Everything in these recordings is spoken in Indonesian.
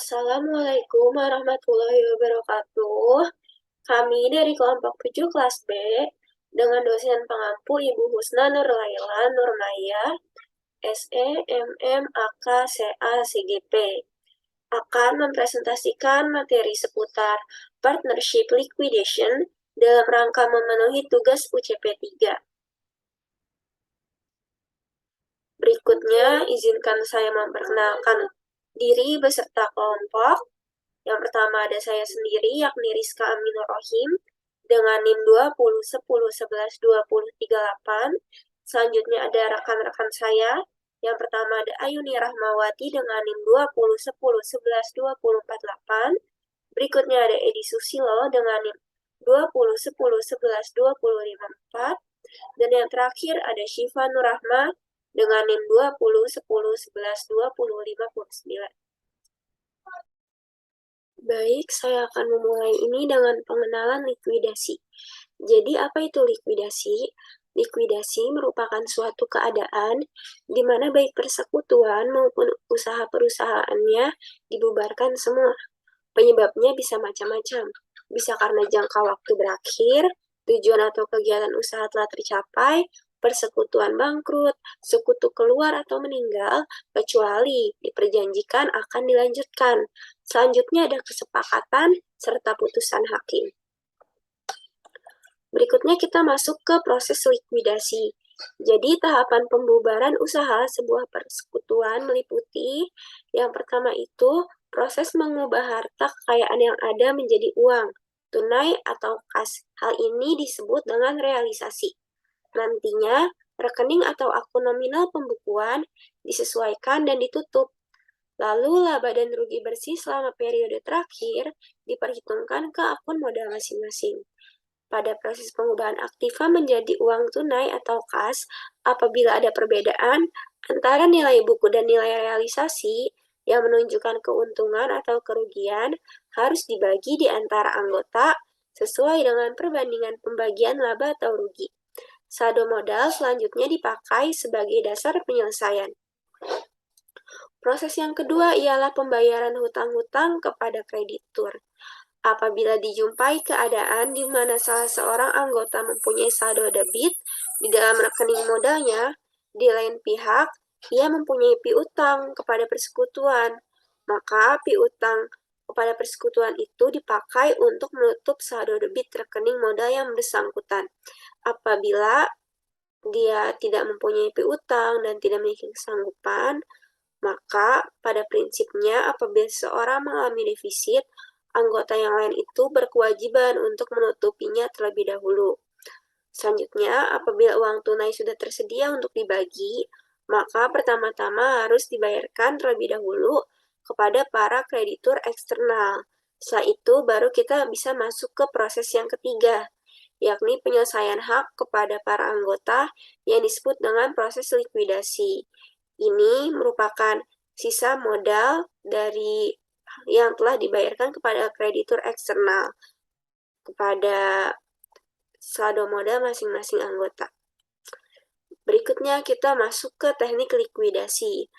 Assalamualaikum warahmatullahi wabarakatuh. Kami dari kelompok 7 kelas B dengan dosen pengampu Ibu Husna Nurlaila Nurmaya, SE, MM, AK, CA, CGP akan mempresentasikan materi seputar partnership liquidation dalam rangka memenuhi tugas UCP 3. Berikutnya, izinkan saya memperkenalkan diri beserta kelompok. Yang pertama ada saya sendiri, yakni Rizka Aminur Rohim, dengan NIM 20, 10, 11, 20, 38. Selanjutnya ada rekan-rekan saya. Yang pertama ada Ayuni Rahmawati dengan NIM 20, 10, 11, 20, 48. Berikutnya ada Edi Susilo dengan NIM 20, 10, 11, 20, 54. Dan yang terakhir ada Syifa Nurrahma dengan NIM 20, 10, 11, 20, 59. Baik, saya akan memulai ini dengan pengenalan likuidasi. Jadi, apa itu likuidasi? Likuidasi merupakan suatu keadaan di mana baik persekutuan maupun usaha perusahaannya dibubarkan semua. Penyebabnya bisa macam-macam. Bisa karena jangka waktu berakhir, tujuan atau kegiatan usaha telah tercapai, persekutuan bangkrut, sekutu keluar atau meninggal, kecuali diperjanjikan akan dilanjutkan. Selanjutnya ada kesepakatan serta putusan hakim. Berikutnya kita masuk ke proses likuidasi. Jadi tahapan pembubaran usaha sebuah persekutuan meliputi yang pertama itu proses mengubah harta kekayaan yang ada menjadi uang, tunai atau kas. Hal ini disebut dengan realisasi. Nantinya, rekening atau akun nominal pembukuan disesuaikan dan ditutup. Lalu, laba dan rugi bersih selama periode terakhir diperhitungkan ke akun modal masing-masing. Pada proses pengubahan aktiva menjadi uang tunai atau kas, apabila ada perbedaan antara nilai buku dan nilai realisasi yang menunjukkan keuntungan atau kerugian, harus dibagi di antara anggota sesuai dengan perbandingan pembagian laba atau rugi. Saldo modal selanjutnya dipakai sebagai dasar penyelesaian. Proses yang kedua ialah pembayaran hutang-hutang kepada kreditur. Apabila dijumpai keadaan di mana salah seorang anggota mempunyai saldo debit di dalam rekening modalnya, di lain pihak, ia mempunyai piutang kepada persekutuan, maka piutang kepada persekutuan itu dipakai untuk menutup saldo debit rekening modal yang bersangkutan. Apabila dia tidak mempunyai piutang dan tidak memiliki kesanggupan, maka pada prinsipnya apabila seseorang mengalami defisit, anggota yang lain itu berkewajiban untuk menutupinya terlebih dahulu. Selanjutnya, apabila uang tunai sudah tersedia untuk dibagi, maka pertama-tama harus dibayarkan terlebih dahulu kepada para kreditur eksternal. Setelah itu, baru kita bisa masuk ke proses yang ketiga, yakni penyelesaian hak kepada para anggota yang disebut dengan proses likuidasi. Ini merupakan sisa modal dari yang telah dibayarkan kepada kreditur eksternal kepada saldo modal masing-masing anggota. Berikutnya kita masuk ke teknik likuidasi.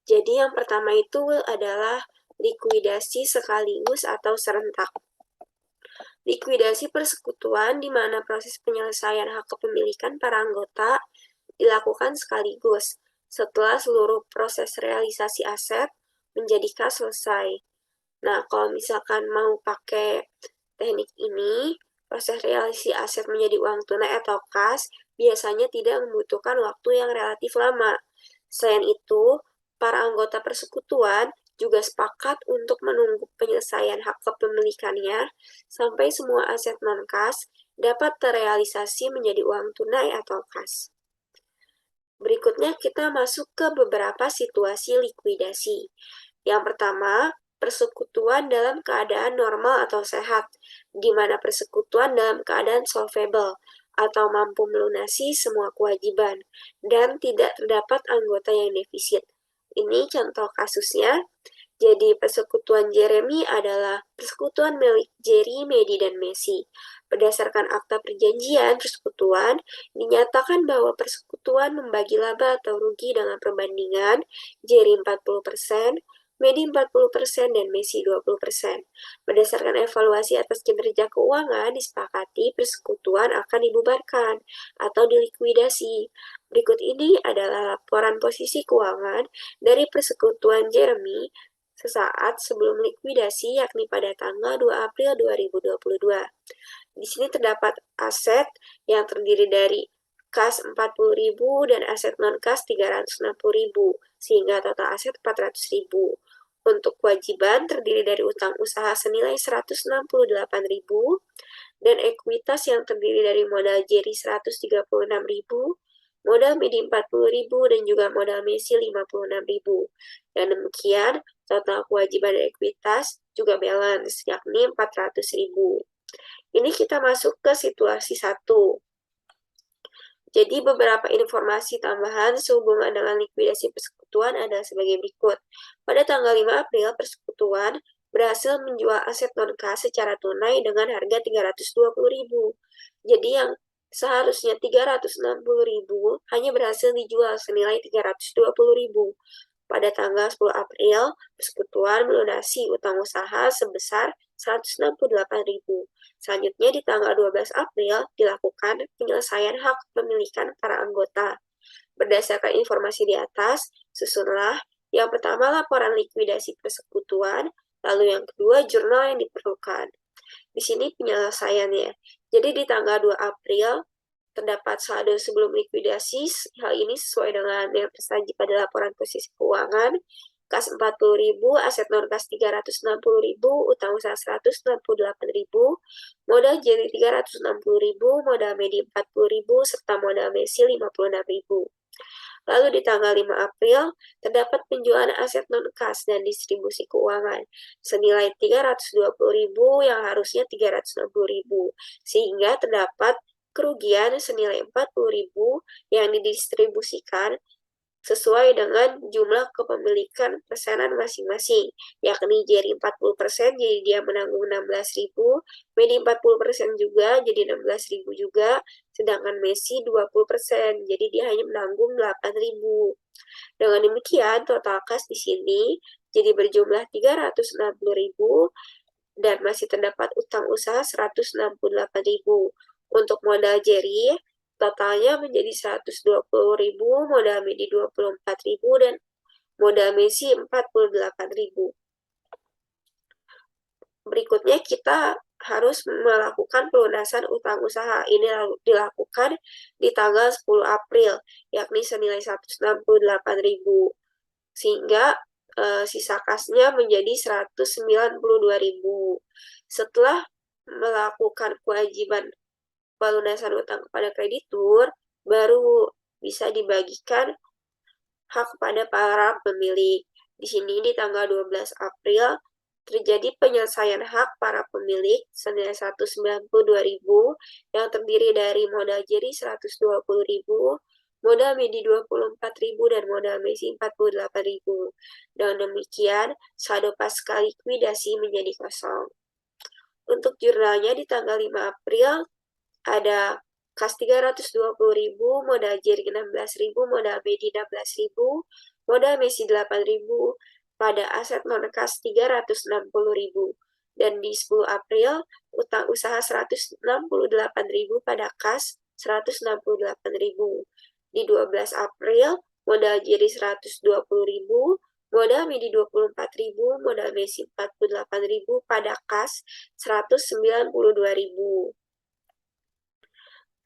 Jadi yang pertama itu adalah likuidasi sekaligus atau serentak. Likuidasi persekutuan di mana proses penyelesaian hak kepemilikan para anggota dilakukan sekaligus setelah seluruh proses realisasi aset menjadi kas selesai. Nah, kalau misalkan mau pakai teknik ini, proses realisasi aset menjadi uang tunai atau kas biasanya tidak membutuhkan waktu yang relatif lama. Selain itu, para anggota persekutuan juga sepakat untuk menunggu penyelesaian hak kepemilikannya sampai semua aset non-kas dapat terrealisasi menjadi uang tunai atau kas. Berikutnya kita masuk ke beberapa situasi likuidasi. Yang pertama, persekutuan dalam keadaan normal atau sehat, di mana persekutuan dalam keadaan solvable atau mampu melunasi semua kewajiban, dan tidak terdapat anggota yang defisit. Ini contoh kasusnya. Jadi persekutuan Jeremy adalah persekutuan milik Jerry, Medi, dan Messi. Berdasarkan akta perjanjian persekutuan, dinyatakan bahwa persekutuan membagi laba atau rugi dengan perbandingan Jerry 40%, Medi 40% dan Messi 20%. Berdasarkan evaluasi atas kinerja keuangan, disepakati persekutuan akan dibubarkan atau dilikuidasi. Berikut ini adalah laporan posisi keuangan dari persekutuan Jeremy sesaat sebelum likuidasi, yakni pada tanggal 2 April 2022. Di sini terdapat aset yang terdiri dari kas 40.000 dan aset non-kas 360.000, sehingga total aset 400.000. Untuk kewajiban terdiri dari utang usaha senilai 168.000 dan ekuitas yang terdiri dari modal Jerry 136.000, modal Medi 40.000 dan juga modal Messi 56.000. Dan demikian total kewajiban dan ekuitas juga balance, yakni 400.000. Ini kita masuk ke situasi 1. Jadi beberapa informasi tambahan sehubungan dengan likuidasi persekutuan adalah sebagai berikut. Pada tanggal 5 April, persekutuan berhasil menjual aset non-kas secara tunai dengan harga 320.000. Jadi yang seharusnya 360.000 hanya berhasil dijual senilai 320.000. Pada tanggal 10 April, persekutuan melunasi utang usaha sebesar 168.000. Selanjutnya di tanggal 12 April dilakukan penyelesaian hak kepemilikan para anggota. Berdasarkan informasi di atas, susunlah yang pertama laporan likuidasi persekutuan, lalu yang kedua jurnal yang diperlukan. Di sini penyelesaiannya. Jadi di tanggal 2 April terdapat saldo sebelum likuidasi, hal ini sesuai dengan yang tersaji pada laporan posisi keuangan. Kas 40.000, aset non-kas 360.000, utang usaha 168.000, modal Jerry 360.000, modal Medi 40.000, serta modal Messi 56.000. Lalu di tanggal 5 April, terdapat penjualan aset non-kas dan distribusi keuangan senilai 320.000 yang harusnya 360.000, sehingga terdapat kerugian senilai 40.000 yang didistribusikan sesuai dengan jumlah kepemilikan persenan masing-masing, yakni Jerry 40%, jadi dia menanggung 16.000, Medi 40% juga, jadi 16.000 juga, sedangkan Messi 20%, jadi dia hanya menanggung 8.000. Dengan demikian, total kas di sini jadi berjumlah 360.000 dan masih terdapat utang usaha 168.000. Untuk modal Jerry, totalnya menjadi 120.000, modal Medi 24.000, dan modal Messi 48.000. Berikutnya kita harus melakukan pelunasan utang usaha. Ini dilakukan di tanggal 10 April, yakni senilai 168.000. Sehingga sisa kasnya menjadi 192.000. Setelah melakukan kewajiban pelunasan utang kepada kreditur, baru bisa dibagikan hak pada para pemilik. Di sini di tanggal 12 April terjadi penyelesaian hak para pemilik senilai 192.000 yang terdiri dari modal Jerry 120.000, modal Medi 24.000, dan modal Messi 48.000. Dengan demikian, saldo pasca likuidasi menjadi kosong. Untuk jurnalnya di tanggal 5 April ada kas 320.000, modal Jerry 16.000, modal Medi 16.000, modal Messi 8.000, pada aset non-kas 360.000. Dan di 10 April, utang usaha 168.000 pada kas 168.000. Di 12 April, modal Jerry 120.000, modal Medi 24.000, modal Messi 48.000 pada kas 192.000.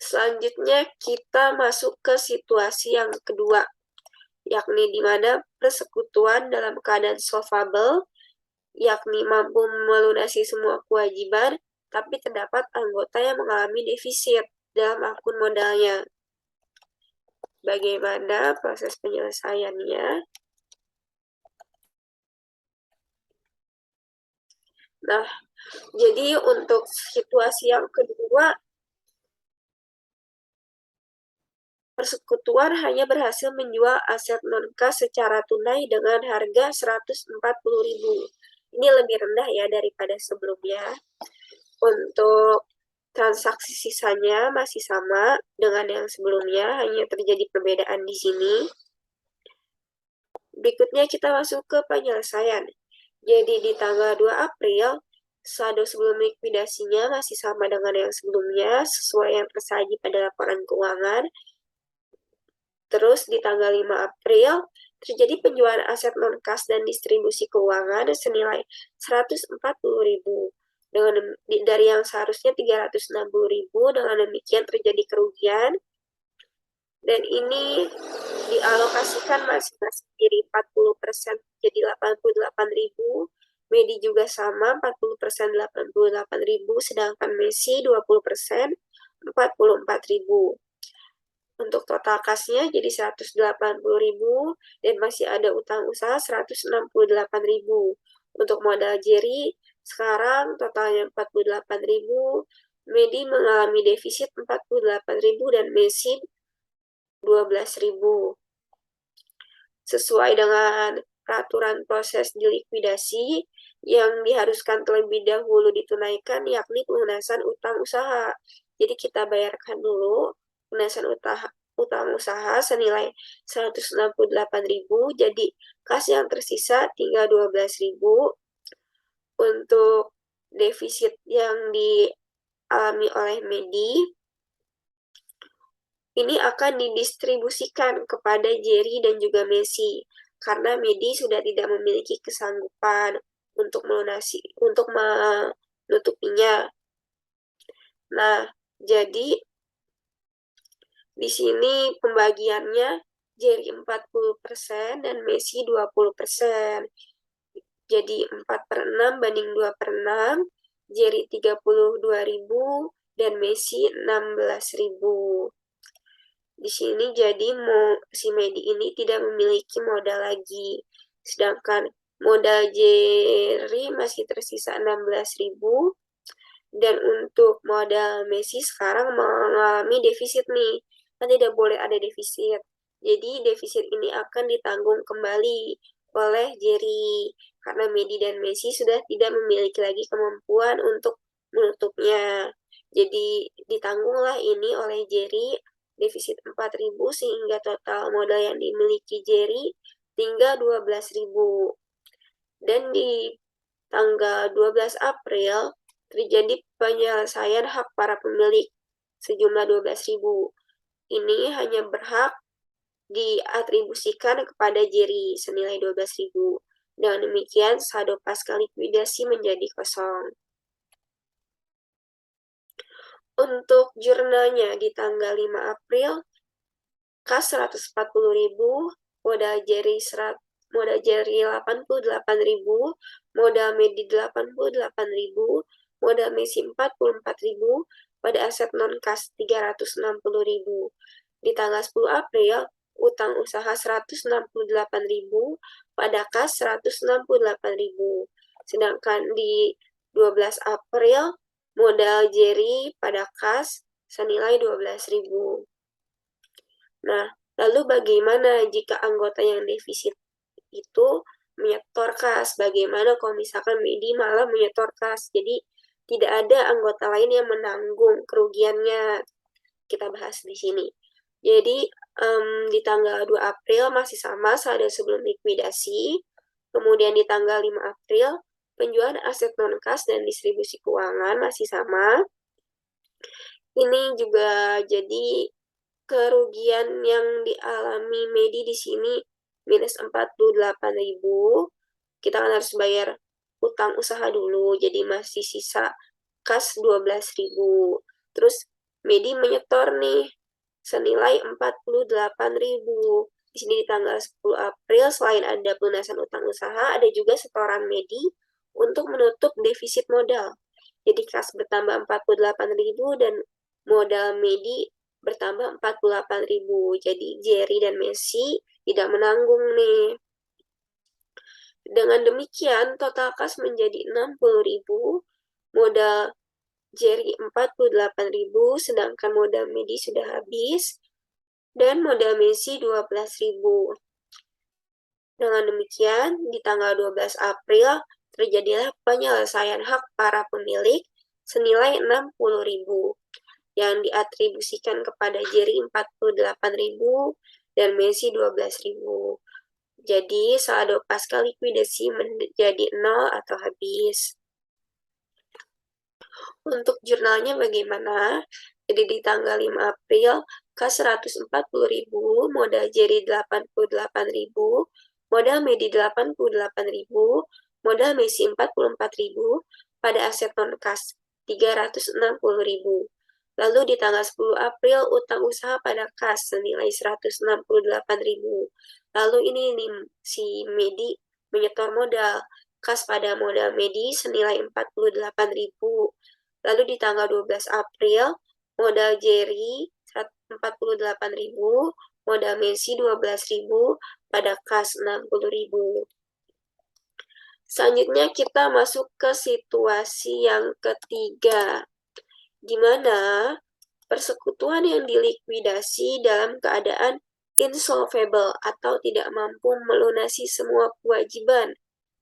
Selanjutnya kita masuk ke situasi yang kedua, yakni di mana persekutuan dalam keadaan solvable, yakni mampu melunasi semua kewajiban, tapi terdapat anggota yang mengalami defisit dalam akun modalnya. Bagaimana proses penyelesaiannya? Nah, jadi untuk situasi yang kedua, persekutuan hanya berhasil menjual aset non-kas secara tunai dengan harga 140.000. Ini lebih rendah ya daripada sebelumnya. Untuk transaksi sisanya masih sama dengan yang sebelumnya, hanya terjadi perbedaan di sini. Berikutnya kita masuk ke penyelesaian. Jadi di tanggal 2 April, saldo sebelum likuidasinya masih sama dengan yang sebelumnya, sesuai yang tersaji pada laporan keuangan. Terus di tanggal 5 April, terjadi penjualan aset non-kas dan distribusi keuangan senilai 140.000. Dari yang seharusnya 360.000, dengan demikian terjadi kerugian. Dan ini dialokasikan masing-masing jadi 40% jadi 88.000. Medi juga sama 40% 88.000, sedangkan Messi 20% 44.000. Untuk total kasnya jadi 180.000 dan masih ada utang usaha 168.000. Untuk modal Jerry sekarang totalnya 48.000, Medi mengalami defisit 48.000 dan Messi 12.000. Sesuai dengan peraturan proses dilikuidasi yang diharuskan terlebih dahulu ditunaikan, yakni pelunasan utang usaha. Jadi kita bayarkan dulu pelunasan utang usaha senilai 168.000, jadi kas yang tersisa tinggal 12.000. Untuk defisit yang dialami oleh Medi, ini akan didistribusikan kepada Jerry dan juga Messi, karena Medi sudah tidak memiliki kesanggupan untuk menutupinya. Nah, jadi di sini pembagiannya Jerry 40% dan Messi 20%. Jadi 4/6 banding 2/6, Jerry 32.000 dan Messi 16.000. Di sini jadi si Medi ini tidak memiliki modal lagi. Sedangkan modal Jerry masih tersisa 16.000. Dan untuk modal Messi sekarang mengalami defisit nih. Kan tidak boleh ada defisit. Jadi defisit ini akan ditanggung kembali oleh Jerry. Karena Medi dan Messi sudah tidak memiliki lagi kemampuan untuk menutupnya. Jadi ditanggunglah ini oleh Jerry, defisit 4.000, sehingga total modal yang dimiliki Jerry tinggal 12.000. Dan di tanggal 12 April terjadi penyelesaian hak para pemilik sejumlah 12.000. Ini hanya berhak diatribusikan kepada Jerry senilai 12.000. Dengan demikian saldo pasca likuidasi menjadi kosong. Untuk jurnalnya di tanggal 5 April, kas 140.000, modal Jerry 88.000, modal Medi 88.000, modal Messi 44.000, pada aset non-kas 360.000. Di tanggal 10 April, utang usaha 168.000, pada kas 168.000. Sedangkan di 12 April, modal Jerry pada kas senilai 12.000. Nah, lalu bagaimana jika anggota yang defisit itu menyetor kas? Bagaimana kalau misalkan Medi malah menyetor kas? Jadi tidak ada anggota lain yang menanggung kerugiannya. Kita bahas di sini. Jadi di tanggal 2 April masih sama saldo sebelum likuidasi. Kemudian di tanggal 5 April penjualan aset non-kas dan distribusi keuangan masih sama. Ini juga jadi kerugian yang dialami Medi di sini minus 48.000. Kita kan harus bayar utang usaha dulu, jadi masih sisa kas 12.000. Terus Medi menyetor nih senilai 48.000. Di sini di tanggal 10 April, selain ada pelunasan utang usaha, ada juga setoran Medi untuk menutup defisit modal. Jadi kas bertambah 48.000 dan modal Medi bertambah 48.000. Jadi Jerry dan Messi tidak menanggung nih. Dengan demikian total kas menjadi 60.000, modal Jerry 48.000, sedangkan modal Medi sudah habis, dan modal Messi 12.000. Dengan demikian, di tanggal 12 April terjadilah penyelesaian hak para pemilik senilai 60.000 yang diatribusikan kepada Jerry 48.000 dan Messi 12.000. Jadi saldo pasca likuidasi menjadi 0 atau habis. Untuk jurnalnya bagaimana? Jadi di tanggal 5 April, kas 140.000, modal jeri 88.000, modal Medi 88.000, modal Messi 44.000, pada aset non-kas 360.000. Lalu di tanggal 10 April, utang usaha pada kas senilai 168.000. Lalu ini si Medi menyetor modal, kas pada modal Medi senilai 48.000. Lalu di tanggal 12 April, modal Jerry 48.000, modal Messi 12.000, pada kas 60.000. Selanjutnya kita masuk ke situasi yang ketiga, di mana persekutuan yang dilikuidasi dalam keadaan insolvable atau tidak mampu melunasi semua kewajiban.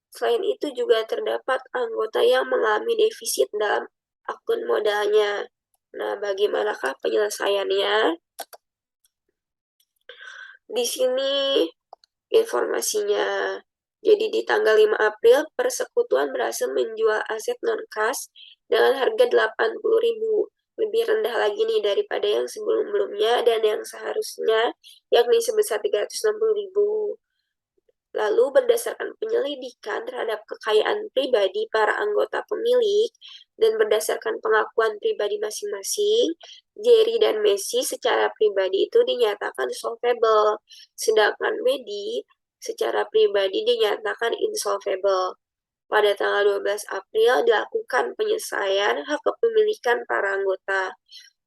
Selain itu juga terdapat anggota yang mengalami defisit dalam akun modalnya. Nah, bagaimanakah penyelesaiannya? Di sini informasinya. Jadi di tanggal 5 April, persekutuan berhasil menjual aset non-kas dengan harga 80.000. Lebih rendah lagi nih daripada yang sebelum-sebelumnya dan yang seharusnya, yakni sebesar 360.000. Lalu berdasarkan penyelidikan terhadap kekayaan pribadi para anggota pemilik dan berdasarkan pengakuan pribadi masing-masing, Jerry dan Messi secara pribadi itu dinyatakan solvable, sedangkan Medi secara pribadi dinyatakan insolvable. Pada tanggal 12 April dilakukan penyelesaian hak kepemilikan para anggota.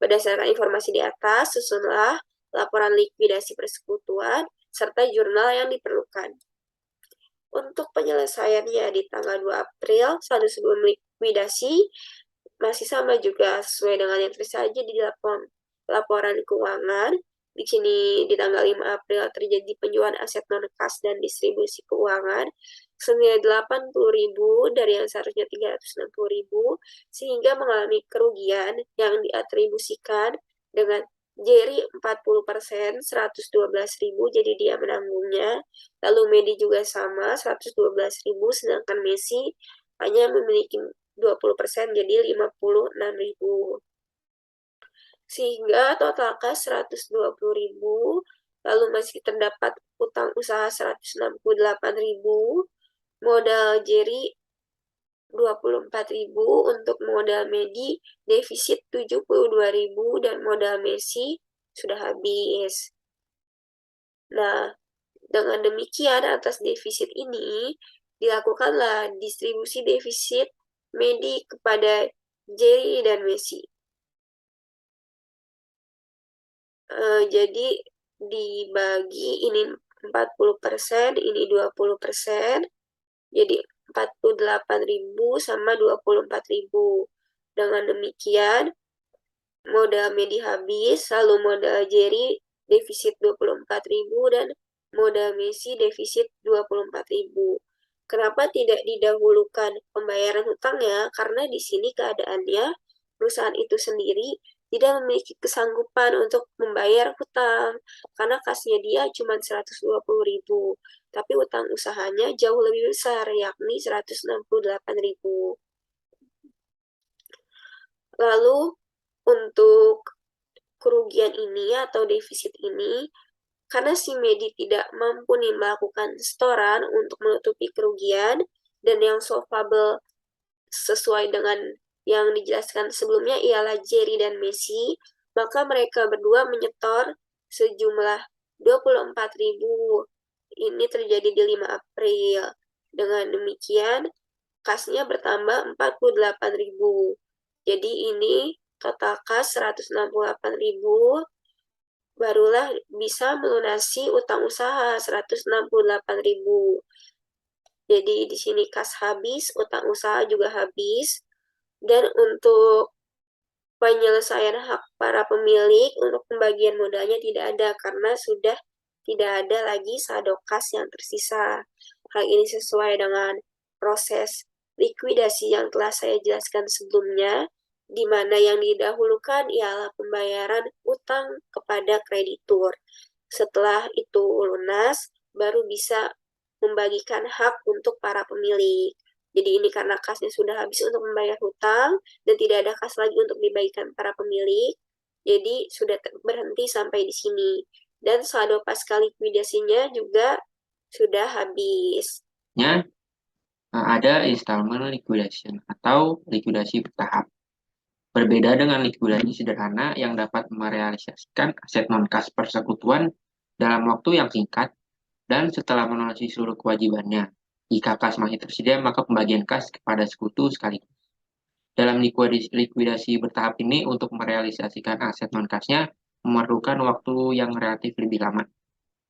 Berdasarkan informasi di atas, susunlah laporan likuidasi persekutuan serta jurnal yang diperlukan. Untuk penyelesaiannya di tanggal 2 April, satu sebelum likuidasi, masih sama juga sesuai dengan yang tersaji di laporan keuangan. Di sini di tanggal 5 April terjadi penjualan aset non-kas dan distribusi keuangan senilai 80.000 dari yang seharusnya 360.000, sehingga mengalami kerugian yang diatribusikan dengan Jerry 40%, 112.000, jadi dia menanggungnya. Lalu Medi juga sama, 112.000, sedangkan Messi hanya memiliki 20%, jadi 56.000. Sehingga total kas 120.000, lalu masih terdapat utang usaha 168.000, modal Jerry 24.000, untuk modal Medi defisit 72.000, dan modal Messi sudah habis. Nah, dengan demikian atas defisit ini dilakukanlah distribusi defisit Medi kepada Jerry dan Messi. Jadi dibagi ini 40%, ini 20%, jadi 48.000 sama 24.000. Dengan demikian, modal Medi habis, lalu modal Jerry defisit 24.000 dan modal Messi defisit 24.000. Kenapa tidak didahulukan pembayaran hutangnya? Karena di sini keadaannya perusahaan itu sendiri tidak memiliki kesanggupan untuk membayar hutang, karena kasnya dia cuma 120.000, tapi hutang usahanya jauh lebih besar, yakni 168.000. Lalu untuk kerugian ini atau defisit ini, karena si Medi tidak mampu nih melakukan setoran untuk menutupi kerugian, dan yang solvable sesuai dengan yang dijelaskan sebelumnya ialah Jerry dan Messi, maka mereka berdua menyetor sejumlah 24.000. Ini terjadi di 5 April. Dengan demikian, kasnya bertambah 48.000. Jadi ini total kas 168.000, barulah bisa melunasi utang usaha 168.000. Jadi di sini kas habis, utang usaha juga habis. Dan untuk penyelesaian hak para pemilik untuk pembagian modalnya tidak ada, karena sudah tidak ada lagi saldo kas yang tersisa. Hal ini sesuai dengan proses likuidasi yang telah saya jelaskan sebelumnya, di mana yang didahulukan ialah pembayaran utang kepada kreditur. Setelah itu lunas, baru bisa membagikan hak untuk para pemilik. Jadi ini karena kasnya sudah habis untuk membayar hutang dan tidak ada kas lagi untuk dibagikan para pemilik, jadi sudah berhenti sampai di sini. Dan saldo pasca likuidasinya juga sudah habis. Ada installment liquidation atau likuidasi bertahap. Berbeda dengan likuidasi sederhana yang dapat merealisasikan aset non-kas persekutuan dalam waktu yang singkat dan setelah melunasi seluruh kewajibannya. Jika kas masih tersedia, maka pembagian kas kepada sekutu sekaligus. Dalam likuidasi bertahap ini, untuk merealisasikan aset non-kasnya memerlukan waktu yang relatif lebih lama.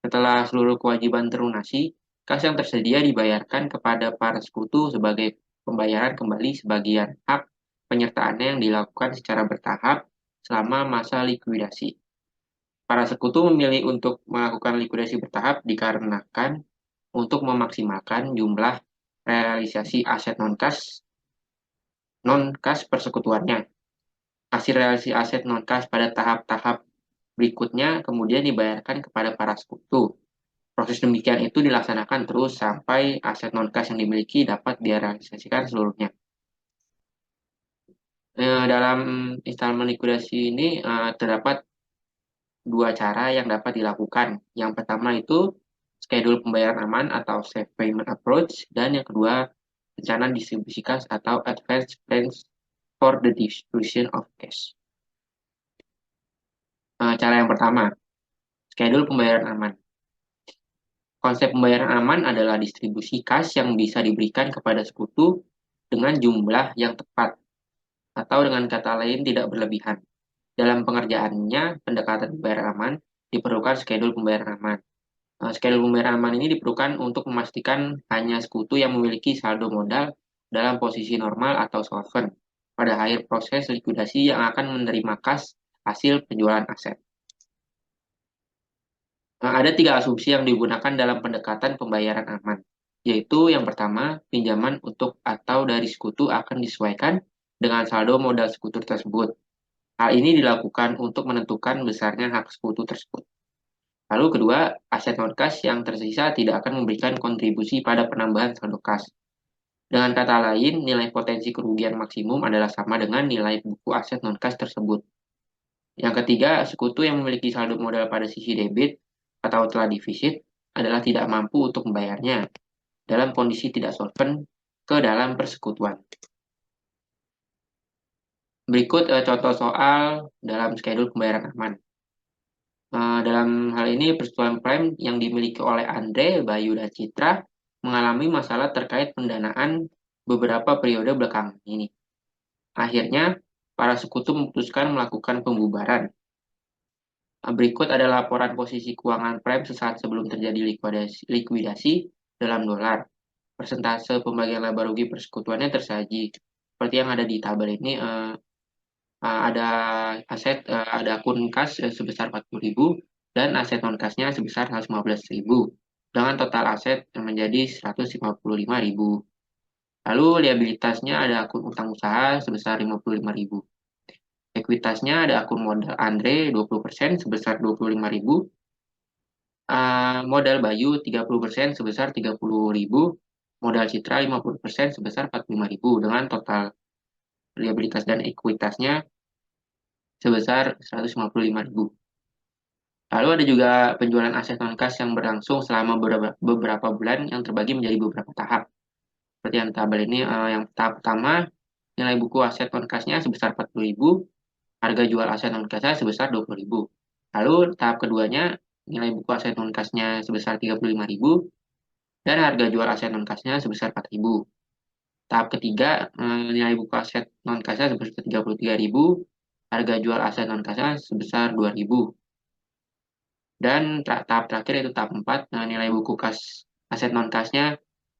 Setelah seluruh kewajiban terlunasi, kas yang tersedia dibayarkan kepada para sekutu sebagai pembayaran kembali sebagian hak penyertaannya yang dilakukan secara bertahap selama masa likuidasi. Para sekutu memilih untuk melakukan likuidasi bertahap dikarenakan untuk memaksimalkan jumlah realisasi aset non-kas persekutuannya. Hasil realisasi aset non-kas pada tahap-tahap berikutnya kemudian dibayarkan kepada para sekutu. Proses demikian itu dilaksanakan terus sampai aset non-kas yang dimiliki dapat direalisasikan seluruhnya. Dalam installment likuidasi ini terdapat dua cara yang dapat dilakukan. Yang pertama itu schedule pembayaran aman atau safe payment approach, dan yang kedua rencana distribusi kas atau advance plans for the distribution of cash. Cara yang pertama, schedule pembayaran aman. Konsep pembayaran aman adalah distribusi kas yang bisa diberikan kepada sekutu dengan jumlah yang tepat, atau dengan kata lain tidak berlebihan. Dalam pengerjaannya, pendekatan pembayaran aman diperlukan schedule pembayaran aman. Schedule pembayaran aman ini diperlukan untuk memastikan hanya sekutu yang memiliki saldo modal dalam posisi normal atau solvent pada akhir proses likuidasi yang akan menerima kas hasil penjualan aset. Ada tiga asumsi yang digunakan dalam pendekatan pembayaran aman, yaitu yang pertama, pinjaman untuk atau dari sekutu akan disesuaikan dengan saldo modal sekutu tersebut. Hal ini dilakukan untuk menentukan besarnya hak sekutu tersebut. Lalu kedua, aset non-kas yang tersisa tidak akan memberikan kontribusi pada penambahan saldo kas. Dengan kata lain, nilai potensi kerugian maksimum adalah sama dengan nilai buku aset non-kas tersebut. Yang ketiga, sekutu yang memiliki saldo modal pada sisi debit atau telah divisit adalah tidak mampu untuk membayarnya dalam kondisi tidak solvent ke dalam persekutuan. Berikut contoh soal dalam schedule pembayaran aman. Dalam hal ini, persekutuan prime yang dimiliki oleh Andre, Bayu, dan Citra mengalami masalah terkait pendanaan beberapa periode belakangan ini. Akhirnya, para sekutu memutuskan melakukan pembubaran. Berikut ada laporan posisi keuangan prime sesaat sebelum terjadi likuidasi dalam dolar. Persentase pembagian laba rugi persekutuannya tersaji. Seperti yang ada di tabel ini, ada ada akun kas sebesar 40.000 dan aset non kasnya sebesar 115.000 dengan total aset yang menjadi 155.000. Lalu liabilitasnya ada akun utang usaha sebesar 55.000. Ekuitasnya ada akun modal Andre 20% sebesar 25.000, modal Bayu 30% sebesar 30.000, modal Citra 50% sebesar 45.000 dengan total liabilitas dan ekuitasnya sebesar 155.000. Lalu ada juga penjualan aset non-kas yang berlangsung selama beberapa bulan yang terbagi menjadi beberapa tahap. Seperti yang tabel ini, yang tahap pertama, nilai buku aset non-kasnya sebesar 40.000, harga jual aset non-kasnya sebesar 20.000. Lalu tahap keduanya, nilai buku aset non-kasnya sebesar 35.000, dan harga jual aset non-kasnya sebesar 4.000. Tahap ketiga, nilai buku aset non-kasnya sebesar 33.000, harga jual aset non-kasnya sebesar 2.000. Dan tahap terakhir yaitu tahap 4, nilai buku kas aset non-kasnya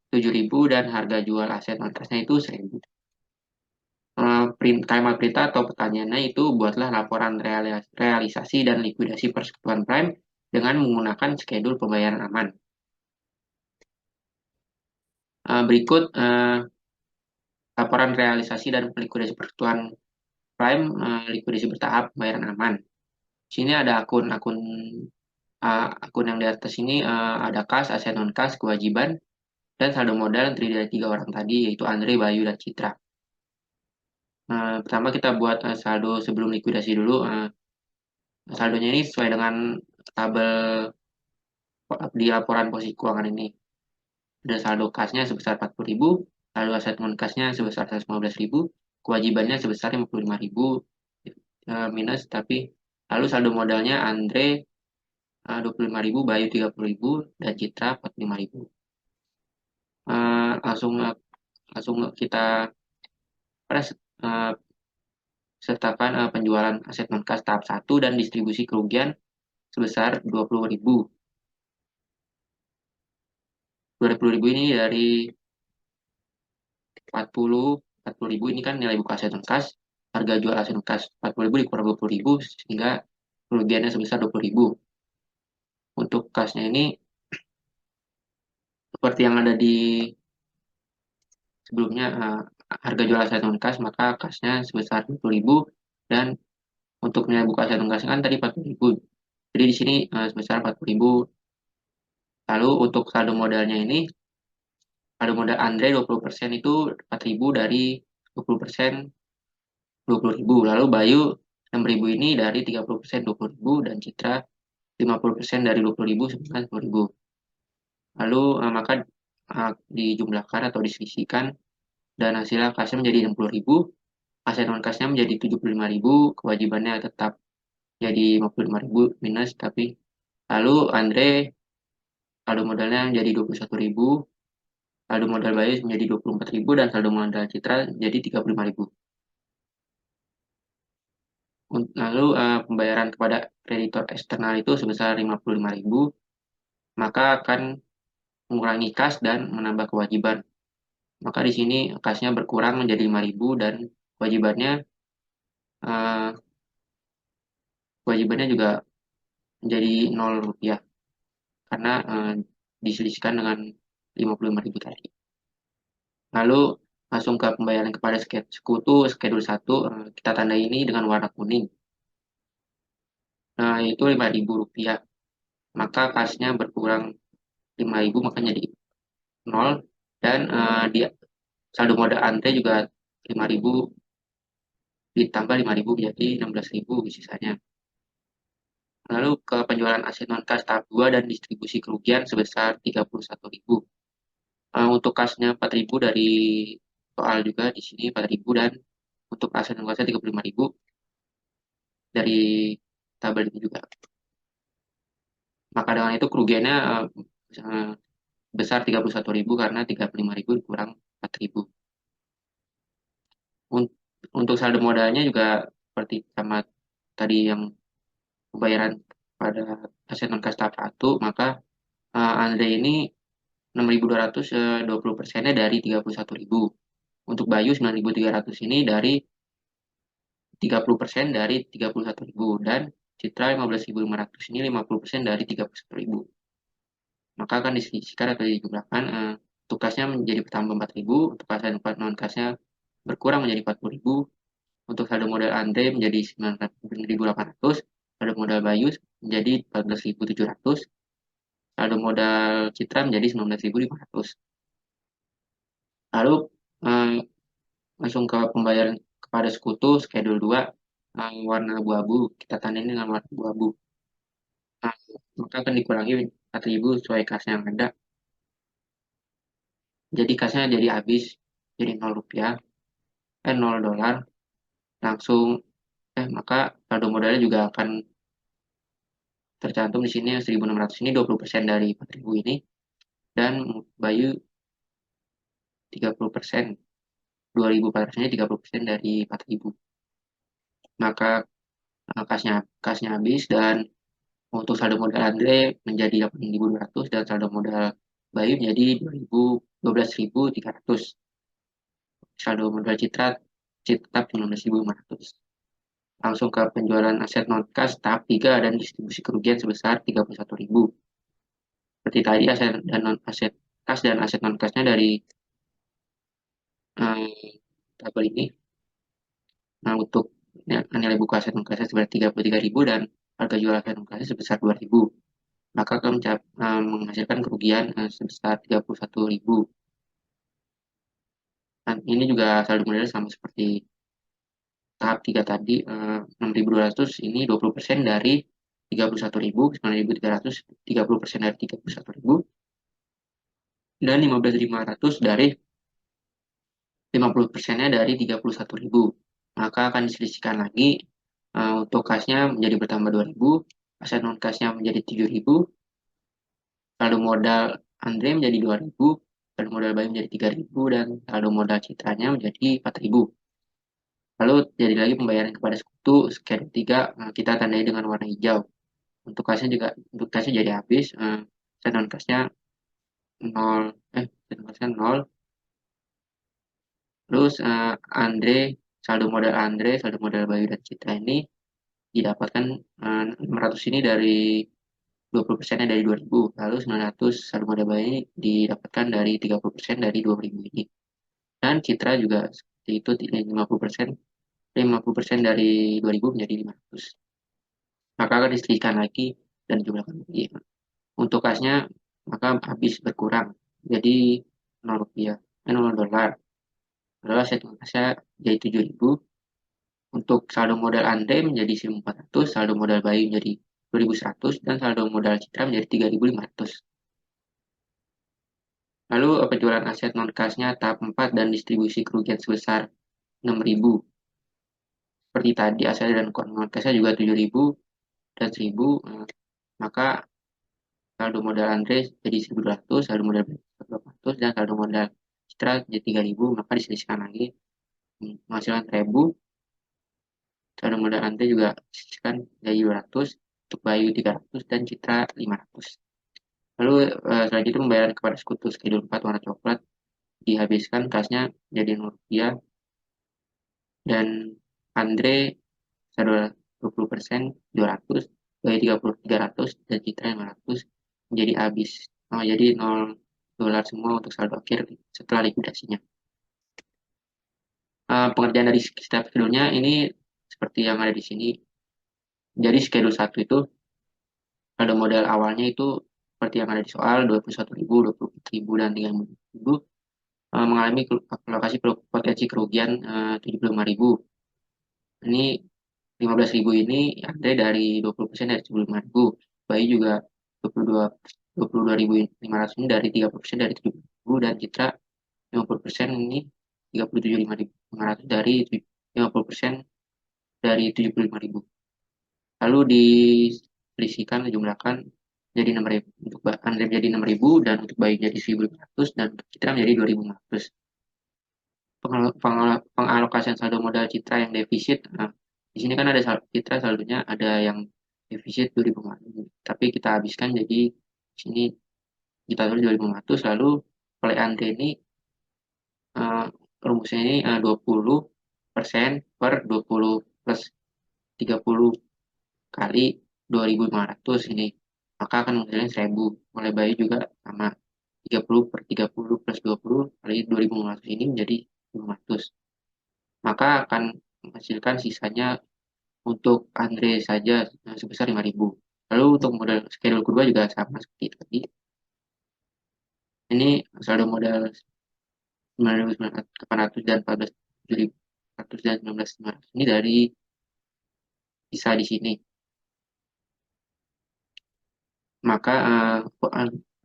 7.000 dan harga jual aset non-kasnya itu 1.000. Kalimat perintah atau pertanyaannya itu buatlah laporan realisasi dan likuidasi persekutuan prime dengan menggunakan schedule pembayaran aman. Berikut laporan realisasi dan likuidasi persekutuan prime, likuidasi bertahap pembayaran aman. Di sini ada akun akun yang di atas ini ada kas, aset non kas, kewajiban, dan saldo modal yang terdiri dari 3 orang tadi, yaitu Andre, Bayu, dan Citra. Pertama kita buat saldo sebelum likuidasi dulu. Saldonya ini sesuai dengan tabel di laporan posisi keuangan ini. Ada saldo kasnya sebesar 40.000, saldo aset non kasnya sebesar 115.000, kewajibannya sebesar 55.000 minus, tapi lalu saldo modalnya Andre 25.000, Bayu 30.000, dan Citra 45.000. Langsung langsung kita press sertakan penjualan aset non kas tahap 1 dan distribusi kerugian sebesar 20.000. 20.000 ini dari 40.000 ini kan nilai buka aset non kas, harga jual aset non kas 40.000 dikurang 20.000 sehingga kerugiannya sebesar 20.000. Untuk kasnya ini seperti yang ada di sebelumnya, harga jual aset non kas, maka kasnya sebesar 20.000 dan untuk nilai buka aset non kas kan tadi 40.000. Jadi di sini sebesar 40.000. Lalu untuk saldo modalnya ini, saldo modal Andre 20% itu 4.000 dari 20% 20.000. Lalu Bayu 6.000 ini dari 30% 20.000 dan Citra 50% dari 20.000 sebesar 10.000. Lalu maka dijumlahkan atau disisihkan dan hasilnya kasnya menjadi 60.000, aset non kasnya menjadi 75.000, kewajibannya tetap jadi 55.000 minus, tapi lalu Andre saldo modalnya menjadi 21.000, saldo modal Bayu menjadi 24.000, dan saldo modal Citra jadi 35.000. Lalu pembayaran kepada kreditor eksternal itu sebesar 55.000, maka akan mengurangi kas dan menambah kewajiban. Maka di sini kasnya berkurang menjadi 5.000 dan kewajibannya eh, kewajibannya juga menjadi 0 rupiah karena diselisihkan dengan 55.000 tadi. Lalu langsung ke pembayaran kepada sekutu schedule 1, kita tandai ini dengan warna kuning. Nah, itu 5.000 rupiah. Maka kasnya berkurang 5.000 maka jadi 0 dan di saldo modal ante juga 5.000 ditambah 5.000 jadi 16.000 sisanya. Lalu ke penjualan aset non kas tahap 2 dan distribusi kerugian sebesar 31.000. Untuk kasnya 4.000 dari soal juga di sini 4.000 dan untuk aset non kasnya 35.000 dari tabel ini juga. Maka dengan itu kerugiannya besar 31.000 karena 35.000 kurang 4.000. Untuk saldo modalnya juga seperti sama tadi yang pembayaran pada aset non kas tahap 1, maka Andre ini 6.200 20%-nya dari 31.000. Untuk Bayu 9.300 ini dari 30% dari 31.000 dan Citra 15.500 ini 50% dari 31.000. Maka akan disisihkan atau dijumlahkan, untuk kasnya menjadi bertambah 4.000, untuk kas dan non kasnya berkurang menjadi 40.000, untuk saldo modal Andre menjadi 9.800, saldo modal Bayu menjadi 14.700, saldo modal Citra menjadi 19.500. Lalu eh, langsung ke pembayaran kepada sekutu schedule 2, warna abu-abu, kita tandain dengan warna abu-abu. Maka akan dikurangi 4.000 sesuai kasnya yang ada. Jadi kasnya jadi habis, jadi 0 rupiah, 0 dolar. Langsung, maka saldo modalnya juga akan tercantum di sini 1.600 ini 20% dari 4.000 ini. Dan Bayu 30%, 2.400 ini 30% dari 4.000. Maka kasnya habis dan untuk saldo modal Andre menjadi 8.200 dan saldo modal Bayu menjadi 12.300. Saldo modal Citra tetap 19.500. Langsung ke penjualan aset non kas tahap 3 dan distribusi kerugian sebesar 31.000. Seperti tadi aset dan non aset kas dan aset non kasnya dari tabel ini. Nah, untuk nilai buku aset non kasnya sebesar 33.000 dan harga jual aset non kasnya sebesar 2.000. maka akan menghasilkan kerugian sebesar 31.000. Dan ini juga saldo modal sama seperti tahap 3 tadi, 6.200 ini 20% dari 31.000, 9.300, 30% dari 31.000, dan 15.500 dari 50%-nya dari 31.000. Maka akan diselisihkan lagi, untuk kasnya menjadi bertambah 2.000, aset non kasnya menjadi 7.000, saldo modal Andre menjadi 2.000, saldo modal Bayu menjadi 3.000, dan saldo modal Citranya menjadi 4.000. Lalu jadi lagi pembayaran kepada sekutu, schedule 3 kita tandai dengan warna hijau. Untuk kasnya jadi habis, aset non kasnya 0, aset non kasnya 0. Terus saldo modal Bayu dan Citra ini didapatkan 600 ini dari 20%-nya dari 2.000, lalu 900 saldo modal Bayu ini didapatkan dari 30% dari 20.000 ini. Dan Citra juga seperti itu, 50%, 50% dari 2.000 menjadi 500. Maka akan diselisihkan lagi dan dijumlahkan lagi. Untuk kasnya maka habis berkurang, jadi 0 rupiah, 0 dolar. Lalu aset kasnya jadi 7.000. Untuk saldo modal Andre menjadi 1.400, saldo modal Bayu menjadi 2.100, dan saldo modal Citra menjadi 3.500. Lalu penjualan aset non-kasnya tahap 4 dan distribusi kerugian sebesar 6.000. Seperti tadi aset dan non-kasnya juga 7.000 dan 1.000, maka saldo modal Andre jadi 1.200, saldo modal Bayu 1.800, dan saldo modal Citra jadi 3.000, maka diselisihkan lagi menghasilkan 1.000. Saldo modal Andre juga diselisihkan jadi 200, untuk Bayu 300, dan Citra 500. Lalu selanjutnya pembayaran kepada sekutu schedule 4 warna coklat dihabiskan, kasnya jadi 0 rupiah, dan Andre 20% 200, Bayu 30 300, dan Citra 500 menjadi habis. Jadi 0 dolar semua untuk saldo akhir setelah likuidasinya. Pengerjaan dari setiap schedule-nya ini seperti yang ada di sini. Jadi schedule 1 itu saldo modal awalnya itu seperti yang ada di soal 21.000, 24.000, dan 30.000, mengalami alokasi potensi kerugian 75.000. Ini 15.000 ini ada dari 20% dari 75.000. Bayi juga 22.500 ini dari 30% dari 70.000, dan Citra 50% ini 37.500 dari 50% dari 75.000. Lalu diselisihkan, dijumlahkan jadi 6.000, untuk Andre menjadi 6.000, dan untuk Bayi jadi 1.500, dan untuk Citra menjadi 2.500. Pengalokasian saldo modal Citra yang defisit. Nah, di sini kan ada Citra saldonya ada yang defisit 2.500, tapi kita habiskan jadi di sini kita tulis 2.500. Lalu oleh Andre ini rumusnya ini 20% per 20 plus 30 kali 2.500 ini, maka akan menghasilkan 1.000. Oleh Bayu juga sama, 30 per 30 plus 20 kali 2.500 ini menjadi 500. Maka akan menghasilkan sisanya untuk Andre saja sebesar 5.000. Lalu untuk modal schedule kedua juga sama seperti tadi. Ini saldo modal 9.800 dan 14.700 dan 19.500 ini dari sisa di sini. Maka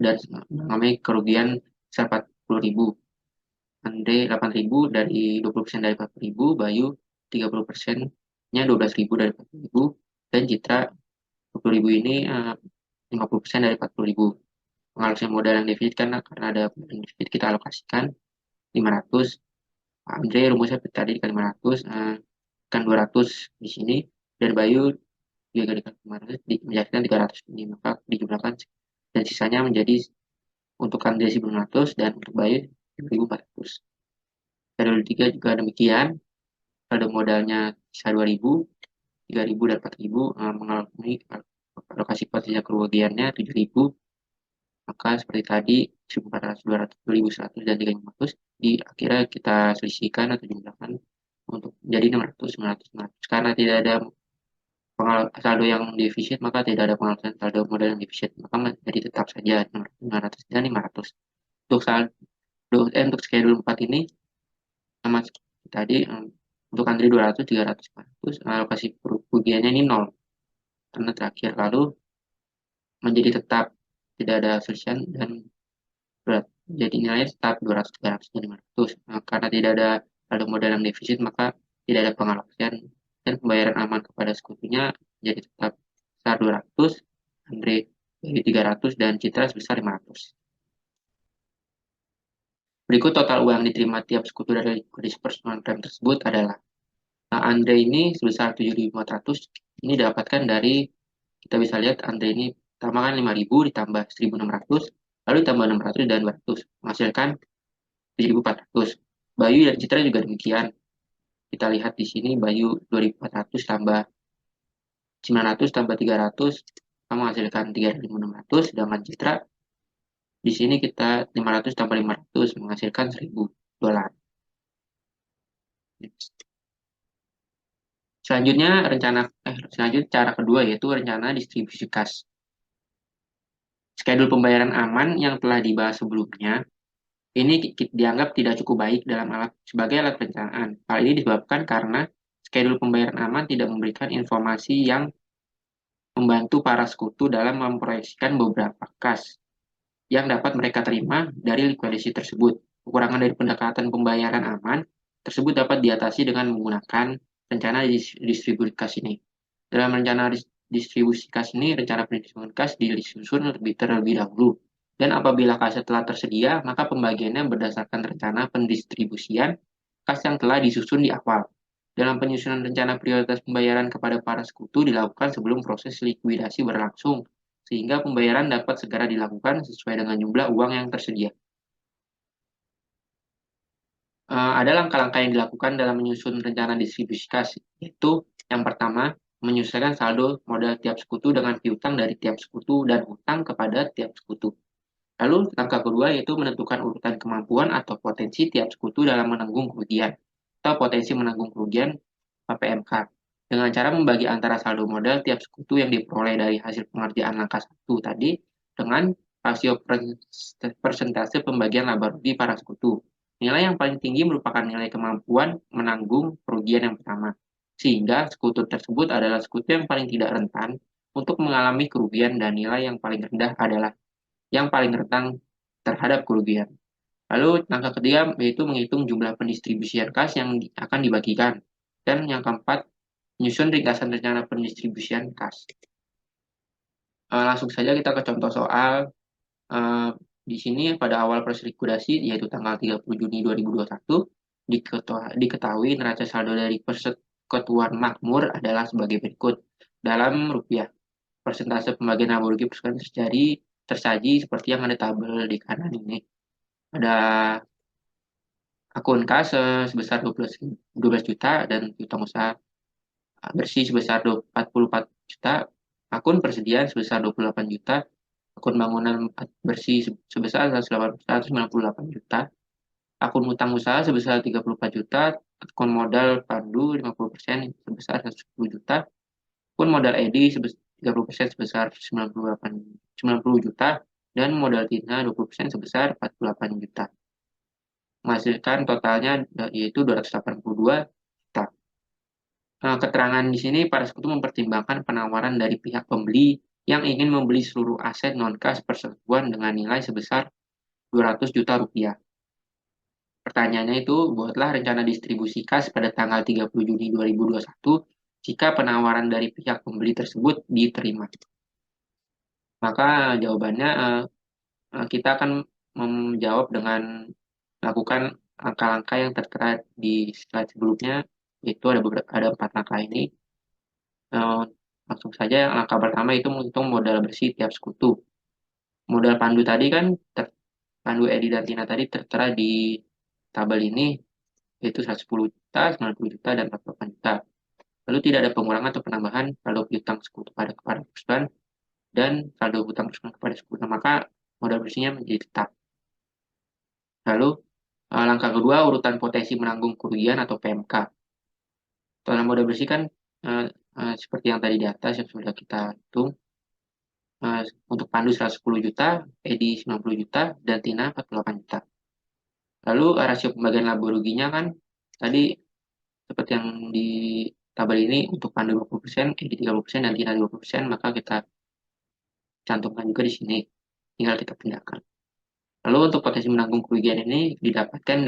dan mengalami kerugian sebesar 40.000. Andre 8.000 dari 20% dari 40.000, Bayu 30%-nya 12.000 dari 40.000, dan Citra 20.000 ini 50% dari 40.000. Pengalokasian modal yang defisit karena ada defisit kita alokasikan 500. Andre rumusnya tadi dikali 500, kan 200 di sini, dan Bayu juga dikali 500 menjadikan 300 ini, maka dijumlahkan dan sisanya menjadi untuk Andre 1.600 dan untuk Bayu 1.400. Periode 3 juga demikian, saldo modalnya sisa 2.000, 3.000, dan 4.000, mengalami alokasi potensial kerugiannya 7.000. Maka seperti tadi 1.400, 200, 2.100, dan 3.500 di akhirnya kita selisihkan atau jumlahkan untuk menjadi 600, 900, 900. Karena tidak ada saldo yang defisit, maka tidak ada pengawasan saldo modal yang defisit, maka jadi tetap saja 500 dan 500. Untuk untuk schedule 4 ini sama tadi, untuk Andre 200, 300, 400, alokasi kerugiannya ini 0 karena terakhir, lalu menjadi tetap tidak ada selisihan dan berat. Jadi nilainya tetap 200, 300, dan 500. Nah, karena tidak ada saldo modal yang defisit, maka tidak ada pengalokasian dan pembayaran aman kepada sekutunya jadi tetap sebesar 200, Andre jadi 300, dan Citra sebesar 500. Berikut total uang yang diterima tiap sekutu dari liquidity personal claim tersebut adalah, nah, Andre ini sebesar 7.400, ini didapatkan dari, kita bisa lihat Andre ini tambahkan 5.000 ditambah 1.600, lalu ditambah 600 dan 200, menghasilkan 7.400. Bayu dan Citra juga demikian. Kita lihat di sini Bayu 2.400 tambah 900 tambah 300 menghasilkan 3.600, sedangkan Citra di sini kita 500 tambah 500 menghasilkan 1.000 dolar. Selanjutnya cara kedua yaitu rencana distribusi kas. Skedul pembayaran aman yang telah dibahas sebelumnya ini dianggap tidak cukup baik sebagai alat perencanaan. Hal ini disebabkan karena skedul pembayaran aman tidak memberikan informasi yang membantu para sekutu dalam memproyeksikan beberapa kas yang dapat mereka terima dari likuidasi tersebut. Kekurangan dari pendekatan pembayaran aman tersebut dapat diatasi dengan menggunakan rencana distribusi kas ini. Dalam rencana distribusi kas ini, rencana pendistribusian kas disusun terlebih dahulu. Dan apabila kasnya telah tersedia, maka pembagiannya berdasarkan rencana pendistribusian kas yang telah disusun di awal. Dalam penyusunan rencana prioritas pembayaran kepada para sekutu dilakukan sebelum proses likuidasi berlangsung, sehingga pembayaran dapat segera dilakukan sesuai dengan jumlah uang yang tersedia. Ada langkah-langkah yang dilakukan dalam menyusun rencana distribusi kas, yaitu yang pertama, menyesuaikan saldo modal tiap sekutu dengan piutang dari tiap sekutu dan hutang kepada tiap sekutu. Lalu langkah kedua yaitu menentukan urutan kemampuan atau potensi tiap sekutu dalam menanggung kerugian atau potensi menanggung kerugian (PMK) dengan cara membagi antara saldo modal tiap sekutu yang diperoleh dari hasil pengerjaan langkah 1 tadi dengan rasio persentase pembagian laba rugi para sekutu. Nilai yang paling tinggi merupakan nilai kemampuan menanggung kerugian yang pertama, sehingga sekutu tersebut adalah sekutu yang paling tidak rentan untuk mengalami kerugian dan nilai yang paling rendah adalah yang paling rentan terhadap kerugian. Lalu langkah ketiga yaitu menghitung jumlah pendistribusian kas yang akan dibagikan. Dan yang keempat, menyusun ringkasan rencana pendistribusian kas. Langsung saja kita ke contoh soal. Di sini pada awal proses likuidasi yaitu tanggal 30 Juni 2021 diketahui neraca saldo dari persekutuan makmur adalah sebagai berikut. Dalam rupiah, persentase pembagian laba rugi persekutuan tersaji seperti yang ada tabel di kanan ini. Ada akun kas sebesar 12 juta dan piutang usaha bersih sebesar 44 juta, akun persediaan sebesar 28 juta, akun bangunan bersih sebesar 198 juta, akun utang usaha sebesar 34 juta, akun modal pandu 50% sebesar 110 juta, akun modal edi 30% sebesar 90 juta, dan modal tina 20% sebesar 48 juta. Menghasilkan totalnya yaitu 282 juta. Keterangan di sini para sekutu mempertimbangkan penawaran dari pihak pembeli yang ingin membeli seluruh aset non-kas persekutuan dengan nilai sebesar 200 juta rupiah. Pertanyaannya itu, buatlah rencana distribusi kas pada tanggal 30 Juni 2021 jika penawaran dari pihak pembeli tersebut diterima. Maka jawabannya kita akan menjawab dengan melakukan langkah-langkah yang tertera di slide sebelumnya, yaitu ada 4 langkah ini. Langsung saja, langkah pertama itu menghitung modal bersih tiap sekutu. Modal pandu tadi kan, pandu Edi dan Tina tadi tertera di tabel ini, yaitu 110 juta, 90 juta, dan 48 juta. Lalu tidak ada pengurangan atau penambahan saldo piutang sekutu kepada perusahaan dan saldo hutang perusahaan kepada sekutu, maka modal bersihnya menjadi tetap. Lalu langkah kedua, urutan potensi menanggung kerugian atau PMK. Dalam modal bersih kan seperti yang tadi di atas yang sudah kita hitung. Untuk Pandu 110 juta, Edi 90 juta, dan Tina 48 juta. Lalu rasio pembagian laba ruginya kan tadi seperti yang di tabel ini untuk Pandu 20%, Edi 30%, dan Tina 20%, maka kita cantumkan juga di sini. Tinggal kita pindahkan. Lalu untuk potensi menanggung kerugian ini didapatkan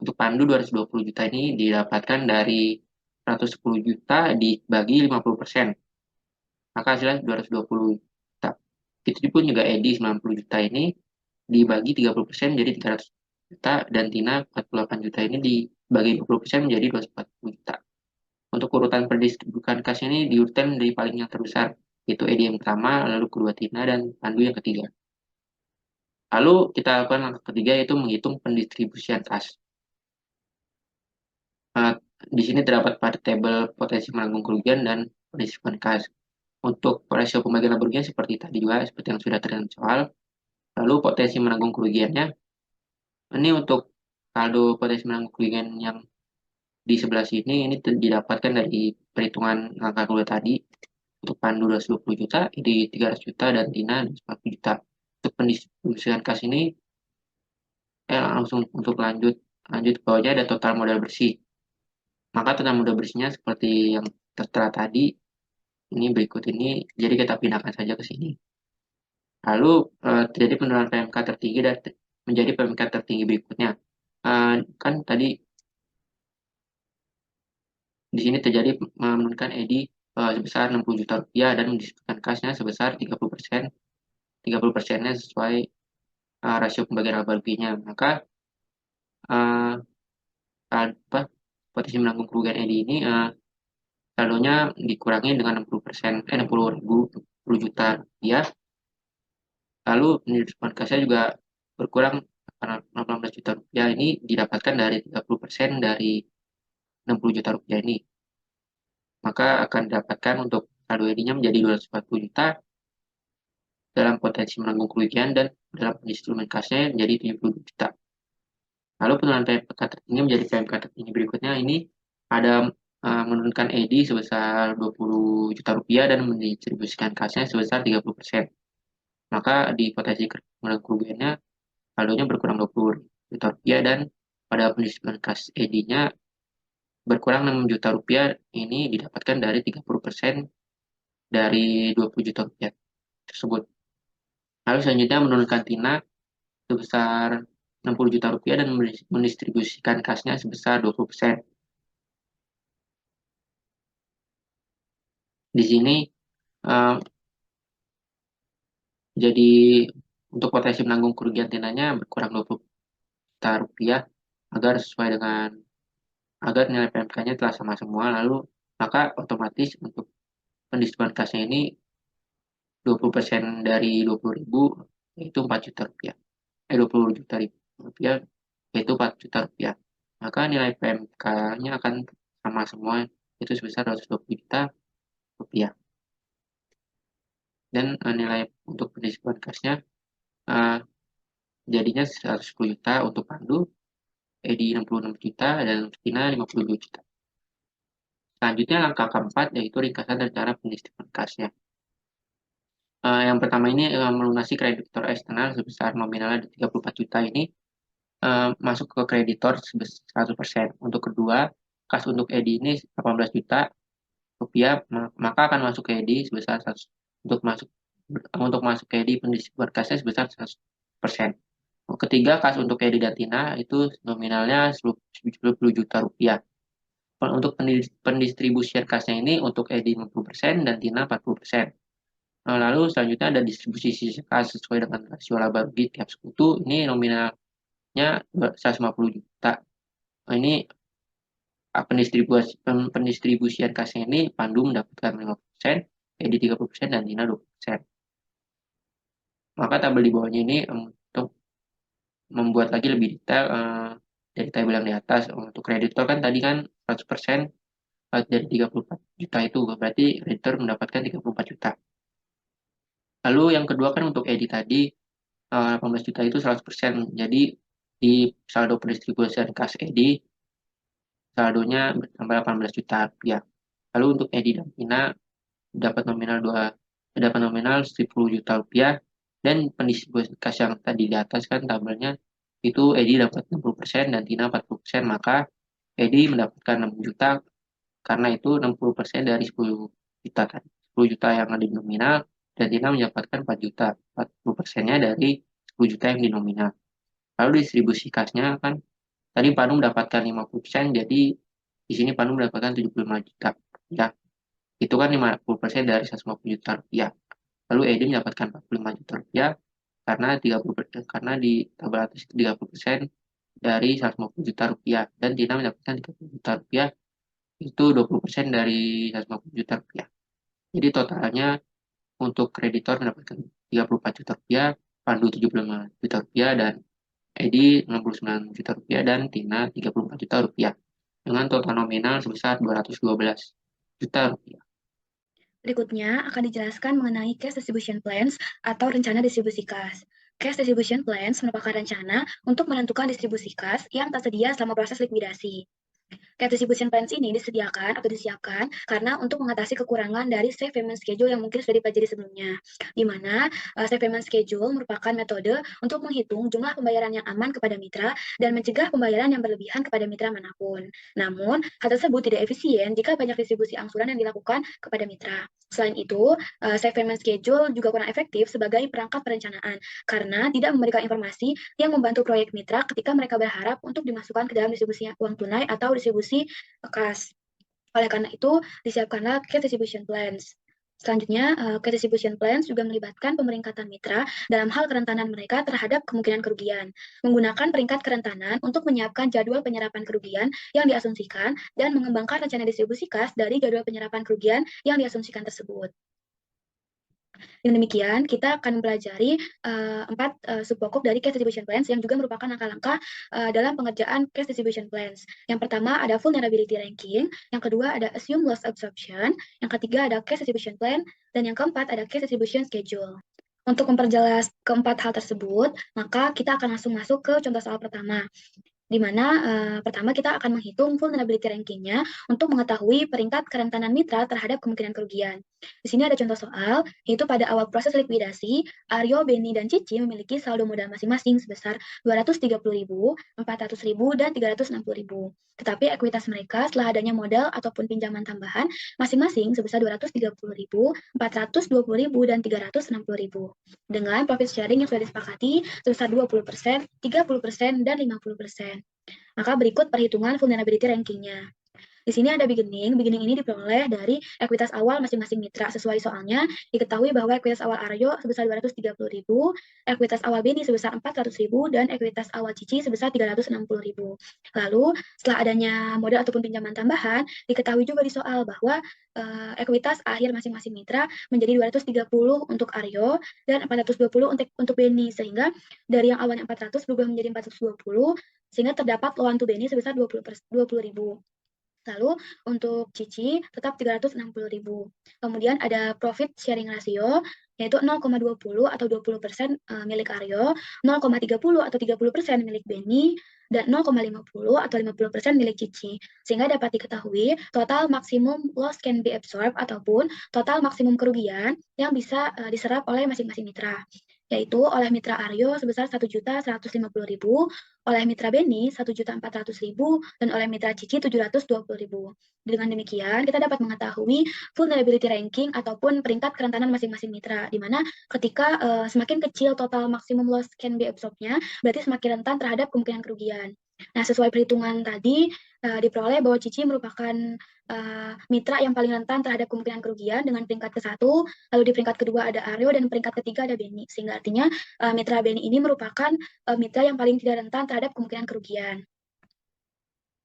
untuk Pandu 220 juta ini didapatkan dari 110 juta dibagi 50%. Maka hasilnya 220 juta. Itu pun juga Edi 90 juta ini dibagi 30% jadi 300 juta dan Tina 48 juta ini dibagi 20% menjadi 240 juta. Untuk urutan pendistribusian kas ini diurutkan dari paling yang terbesar, yaitu Edi yang pertama, lalu kedua Tina, dan Pandu yang ketiga. Lalu kita lakukan langkah ketiga yaitu menghitung pendistribusian kas. Nah, di sini terdapat pada tabel potensi menanggung kerugian dan pendistribusian kas. Untuk rasio pembagian laba rugian seperti tadi juga, seperti yang sudah terlihat soal. Lalu potensi menanggung kerugiannya, ini untuk saldo potensi menanggung kerugian yang di sebelah sini ini didapatkan dari perhitungan angka kedua tadi. Untuk Pandu 220 juta, di 300 juta, dan Tina 240 juta. Untuk pendistribusian kas ini, langsung untuk lanjut lanjut ke bawahnya ada total modal bersih. Maka total modal bersihnya seperti yang tertera tadi, ini berikut ini, jadi kita pindahkan saja ke sini. Lalu terjadi penurunan PMK tertinggi dan menjadi PMK tertinggi berikutnya. Kan tadi di sini terjadi menurunkan Edi sebesar 60 juta rupiah dan mendiskusikan kasnya sebesar 30%. 30%-nya sesuai rasio pembagian laba ruginya. Maka uh, apa potensi menanggung kerugian Edi ini saldonya dikurangi dengan 60%, 60 ribu, 10 juta rupiah. Lalu pendistribusian kasnya juga berkurang karena 18 juta rupiah ini didapatkan dari 30% dari 60 juta rupiah ini. Maka akan didapatkan untuk saldo Edi-nya menjadi 240 juta dalam potensi menanggung kerugian dan dalam instrumen kasnya menjadi 70 juta. Lalu penurunan PMK tertinggi menjadi PMK tertinggi berikutnya ini ada menurunkan EDI sebesar 20 juta rupiah dan mendistribusikan kasnya sebesar 30%. Maka di potensi menanggung kerugiannya saldonya berkurang 20 juta rupiah dan pada pendistribusian kas EDI-nya berkurang 6 juta rupiah ini didapatkan dari 30% dari 20 juta rupiah tersebut. Lalu selanjutnya menurunkan Tina sebesar 60 juta rupiah dan mendistribusikan kasnya sebesar 20%. Di sini uh, jadi untuk potensi menanggung kerugian Tinanya berkurang 20 juta rupiah agar nilai PMK-nya telah sama semua, lalu maka otomatis untuk pendistribusian kasnya ini 20% dari 20 ribu yaitu 4 juta rupiah. 20 juta rupiah yaitu 4 juta rupiah. Maka nilai PMK-nya akan sama semua, itu sebesar 220 juta rupiah. Dan nilai untuk pendistribusian kasnya uh, jadinya 110 juta untuk Pandu, Edi 66 juta, dan Tina 52 juta. Selanjutnya langkah keempat yaitu ringkasan rencana pendistribusian kasnya. Yang pertama ini melunasi kreditor eksternal sebesar nominalnya 34 juta ini masuk ke kreditor sebesar 100%. Untuk kedua, kas untuk Edi ini 18 juta rupiah, maka akan masuk ke Edi sebesar 100 untuk masuk ke Edi pendistribusian kasnya sebesar 100%. Ketiga, kas untuk Edi dan Tina itu nominalnya 70 juta rupiah. Untuk pendistribusian kasnya ini untuk Edi 50% dan Tina 40%. Lalu selanjutnya ada distribusi sisa kas sesuai dengan rasio laba rugi tiap sekutu. Ini nominalnya 150 juta. Ini pendistribusian kasnya ini Pandu mendapatkan 5%, Edi 30%, dan Tina 20%. Maka tabel di bawahnya ini untuk membuat lagi lebih detail dari tabel yang di atas. Untuk kreditor kan tadi kan 100% dari 34 juta itu, berarti kreditor mendapatkan 34 juta. Lalu yang kedua kan untuk Edi tadi 18 juta itu 100%. Jadi di saldo pendistribusian kas Edi saldonya bertambah 18 juta rupiah. Lalu untuk Edi dan Tina dapat nominal 10 juta rupiah, dan pendistribusi kas yang tadi di atas kan tabelnya itu Edi dapat 60% dan Tina 40%, maka Edi mendapatkan 6 juta karena itu 60% dari 10 juta tadi. 10 juta yang ada di nominal dan Tina mendapatkan 4 juta. 40%-nya dari 10 juta yang di nominal. Lalu distribusi kasnya kan tadi Panu mendapatkan 50%, jadi di sini Panu mendapatkan 75 juta. Ya, itu kan 50% dari 150 juta rupiah. Lalu Edi mendapatkan 45 juta rupiah karena 30%, karena di tabel atas itu 30% dari 150 juta rupiah, dan Tina mendapatkan 30 juta rupiah, itu 20% dari 150 juta rupiah. Jadi totalnya untuk kreditor mendapatkan 34 juta rupiah, Pandu 75 juta rupiah, dan Edi 69 juta rupiah, dan Tina 34 juta rupiah. Dengan total nominal sebesar 212 juta rupiah. Berikutnya akan dijelaskan mengenai cash distribution plans atau rencana distribusi kas. Cash distribution plans merupakan rencana untuk menentukan distribusi kas yang tersedia selama proses likuidasi. Cash distribution plans ini disediakan atau disiapkan karena untuk mengatasi kekurangan dari safe payment schedule yang mungkin sudah dipelajari sebelumnya, di mana safe payment schedule merupakan metode untuk menghitung jumlah pembayaran yang aman kepada mitra dan mencegah pembayaran yang berlebihan kepada mitra manapun. Namun, hal tersebut tidak efisien jika banyak distribusi angsuran yang dilakukan kepada mitra. Selain itu, safe payment schedule juga kurang efektif sebagai perangkat perencanaan karena tidak memberikan informasi yang membantu proyek mitra ketika mereka berharap untuk dimasukkan ke dalam distribusi uang tunai atau distribusi kas. Oleh karena itu, disiapkanlah cash distribution plans. Selanjutnya, cash distribution plans juga melibatkan pemeringkatan mitra dalam hal kerentanan mereka terhadap kemungkinan kerugian, menggunakan peringkat kerentanan untuk menyiapkan jadwal penyerapan kerugian yang diasumsikan dan mengembangkan rencana distribusi kas dari jadwal penyerapan kerugian yang diasumsikan tersebut. Dengan demikian, kita akan mempelajari 4 subpokok dari cash distribution plans yang juga merupakan langkah-langkah dalam pengerjaan cash distribution plans. Yang pertama ada vulnerability ranking, yang kedua ada assume loss absorption, yang ketiga ada cash distribution plan, dan yang keempat ada cash distribution schedule. Untuk memperjelas keempat hal tersebut, maka kita akan langsung masuk ke contoh soal pertama, di mana pertama kita akan menghitung vulnerability ranking-nya untuk mengetahui peringkat kerentanan mitra terhadap kemungkinan kerugian. Di sini ada contoh soal, yaitu pada awal proses likuidasi, Aryo, Beni, dan Cici memiliki saldo modal masing-masing sebesar 230.000, 400.000, dan 360.000. Tetapi ekuitas mereka setelah adanya modal ataupun pinjaman tambahan masing-masing sebesar 230.000, 420.000, dan 360.000. Dengan profit sharing yang sudah disepakati sebesar 20%, 30%, dan 50%. Maka berikut perhitungan vulnerability ranking-nya. Di sini ada beginning. Beginning ini diperoleh dari ekuitas awal masing-masing mitra. Sesuai soalnya, diketahui bahwa ekuitas awal Aryo sebesar 230.000, ekuitas awal Beni sebesar 400.000, dan ekuitas awal Cici sebesar 360.000. Lalu, setelah adanya modal ataupun pinjaman tambahan, diketahui juga di soal bahwa ekuitas akhir masing-masing mitra menjadi 230 untuk Aryo dan 420 untuk Beni, sehingga dari yang awalnya 400 berubah menjadi 420, sehingga terdapat loan to Beni sebesar 20.000. Lalu untuk Cici tetap 360.000. Kemudian ada profit sharing ratio, yaitu 0,20 atau 20% milik Aryo, 0,30 atau 30% milik Beni, dan 0,50 atau 50% milik Cici. Sehingga dapat diketahui total maksimum loss can be absorbed ataupun total maksimum kerugian yang bisa diserap oleh masing-masing mitra, yaitu oleh mitra Aryo sebesar 1.150.000, oleh mitra Beni 1.400.000, dan oleh mitra Cici 720.000. Dengan demikian, kita dapat mengetahui vulnerability ranking ataupun peringkat kerentanan masing-masing mitra, di mana ketika semakin kecil total maksimum loss can be absorbed-nya, berarti semakin rentan terhadap kemungkinan kerugian. Nah, sesuai perhitungan tadi, diperoleh bahwa Cici merupakan mitra yang paling rentan terhadap kemungkinan kerugian dengan peringkat ke-1, lalu di peringkat kedua ada Aryo, dan peringkat ketiga ada Beni. Sehingga artinya mitra Beni ini merupakan mitra yang paling tidak rentan terhadap kemungkinan kerugian.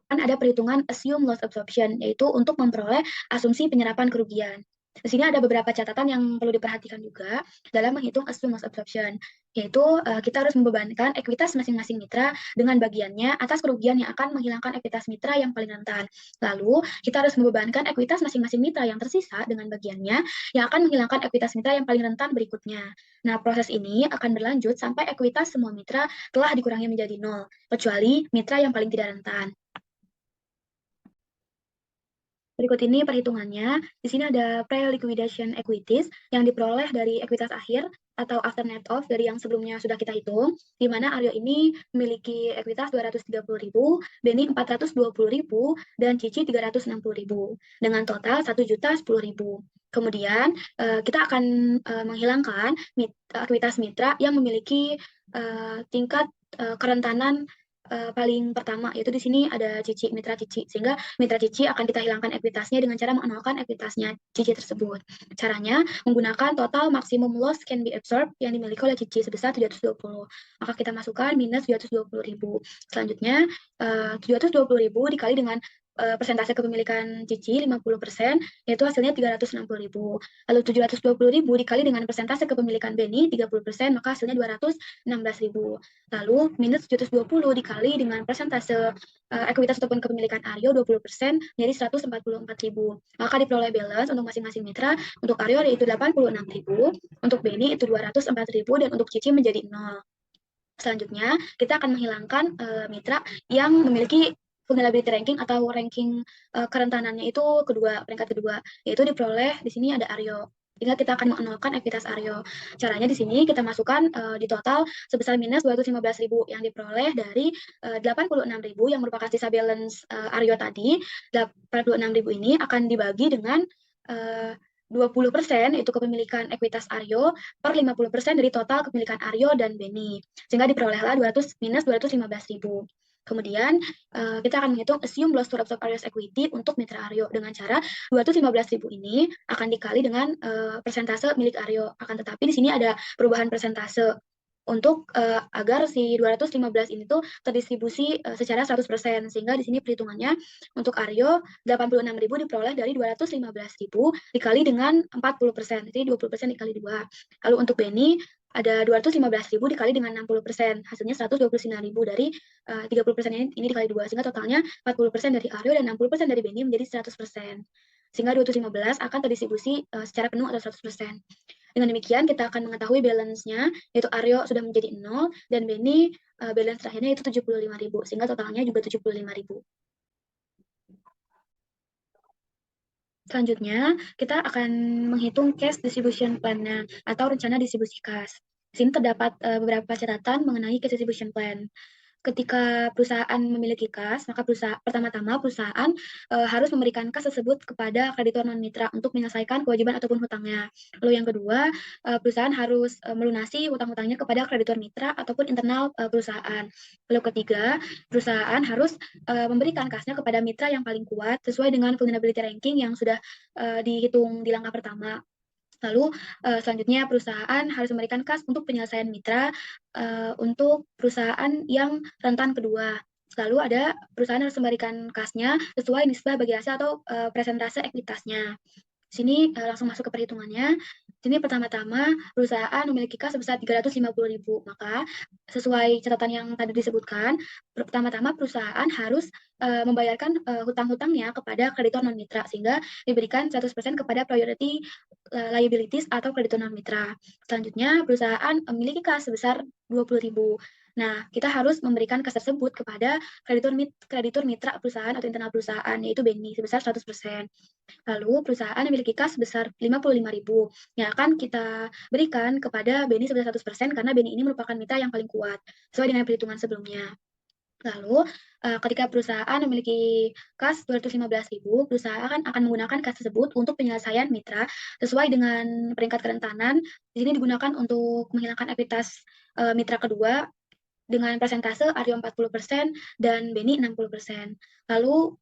Kan ada perhitungan assume loss absorption, yaitu untuk memperoleh asumsi penyerapan kerugian. Di sini ada beberapa catatan yang perlu diperhatikan juga dalam menghitung assume loss absorption, yaitu kita harus membebankan ekuitas masing-masing mitra dengan bagiannya atas kerugian yang akan menghilangkan ekuitas mitra yang paling rentan. Lalu, kita harus membebankan ekuitas masing-masing mitra yang tersisa dengan bagiannya yang akan menghilangkan ekuitas mitra yang paling rentan berikutnya. Nah, proses ini akan berlanjut sampai ekuitas semua mitra telah dikurangi menjadi 0, kecuali mitra yang paling tidak rentan. Berikut ini perhitungannya. Di sini ada pre-liquidation equities yang diperoleh dari ekuitas akhir atau after net off dari yang sebelumnya sudah kita hitung, di mana Aryo ini memiliki ekuitas 230.000, Beni 420.000, dan Cici 360.000, dengan total 1.010.000. Kemudian kita akan menghilangkan ekuitas mitra yang memiliki tingkat kerentanan paling pertama, yaitu di sini ada Cici, mitra Cici, sehingga mitra Cici akan kita hilangkan ekuitasnya dengan cara mengenalkan ekuitasnya Cici tersebut. Caranya menggunakan total maximum loss can be absorbed yang dimiliki oleh Cici sebesar 720. Maka kita masukkan minus 720.000. Selanjutnya 720.000 dikali dengan persentase kepemilikan Cici 50%, yaitu hasilnya 360.000. Lalu 720.000 dikali dengan persentase kepemilikan Beni 30%, maka hasilnya 216.000. Lalu minus 720 dikali dengan persentase ekuitas ataupun kepemilikan Aryo 20%, jadi 144.000. Maka diperoleh balance untuk masing-masing mitra. Untuk Aryo yaitu 86.000, untuk Beni itu 204.000, dan untuk Cici menjadi 0. Selanjutnya, kita akan menghilangkan mitra yang memiliki vulnerability ranking atau ranking kerentanannya itu peringkat kedua, yaitu diperoleh di sini ada Aryo. Tinggal kita akan menolkan ekuitas Aryo. Caranya di sini kita masukkan di total sebesar minus 215.000 yang diperoleh dari 86.000 yang merupakan sisa balance Aryo tadi. 86.000 ini akan dibagi dengan 20%, yaitu kepemilikan ekuitas Aryo, per 50% dari total kepemilikan Aryo dan Beni. Sehingga diperolehlah minus 215.000. Kemudian kita akan menghitung assume loss to absorb Aryo's equity untuk mitra Aryo dengan cara 215.000 ini akan dikali dengan persentase milik Aryo. Akan tetapi di sini ada perubahan persentase untuk agar si 215 ini tuh terdistribusi secara 100%, sehingga di sini perhitungannya untuk Aryo 86.000 diperoleh dari 215.000 dikali dengan 40%, jadi 20% dikali 2. Lalu untuk Beni ada 215.000 dikali dengan 60%, hasilnya 129.000 dari 30% ini dikali 2, sehingga totalnya 40% dari Aryo dan 60% dari Beni menjadi 100%. Sehingga 215 akan terdistribusi secara penuh atau 100%. Dengan demikian, kita akan mengetahui balance-nya, yaitu Aryo sudah menjadi 0, dan Beni balance terakhirnya itu 75.000, sehingga totalnya juga 75.000. Selanjutnya, kita akan menghitung cash distribution plan-nya atau rencana distribusi kas. Di sini terdapat beberapa catatan mengenai cash distribution plan. Ketika perusahaan memiliki kas, maka pertama-tama perusahaan harus memberikan kas tersebut kepada kreditor non-mitra untuk menyelesaikan kewajiban ataupun hutangnya. Lalu yang kedua, perusahaan harus melunasi hutang-hutangnya kepada kreditor mitra ataupun internal perusahaan. Lalu ketiga, perusahaan harus memberikan kasnya kepada mitra yang paling kuat sesuai dengan vulnerability ranking yang sudah dihitung di langkah pertama. Lalu selanjutnya perusahaan harus memberikan kas untuk penyelesaian mitra untuk perusahaan yang rentan kedua. Lalu ada perusahaan harus memberikan kasnya sesuai nisbah bagi hasil atau persentase ekuitasnya. Sini langsung masuk ke perhitungannya. Sini pertama-tama perusahaan memiliki kas sebesar 350.000. Maka sesuai catatan yang tadi disebutkan, pertama-tama perusahaan harus membayarkan hutang-hutangnya kepada kreditor non-mitra sehingga diberikan 100% kepada priority liabilities atau kreditor non-mitra. Selanjutnya, perusahaan memiliki kas sebesar 20.000. Nah, kita harus memberikan kas tersebut kepada kreditur mitra perusahaan atau internal perusahaan, yaitu Beni, sebesar 100%. Lalu, perusahaan memiliki kas sebesar 55.000 yang akan kita berikan kepada Beni sebesar 100% karena Beni ini merupakan mitra yang paling kuat, sesuai dengan perhitungan sebelumnya. Lalu, ketika perusahaan memiliki kas 215.000, perusahaan akan menggunakan kas tersebut untuk penyelesaian mitra sesuai dengan peringkat kerentanan. Di sini digunakan untuk menghilangkan ekuitas mitra kedua dengan persentase Aryo 40% dan Beni 60%. Lalu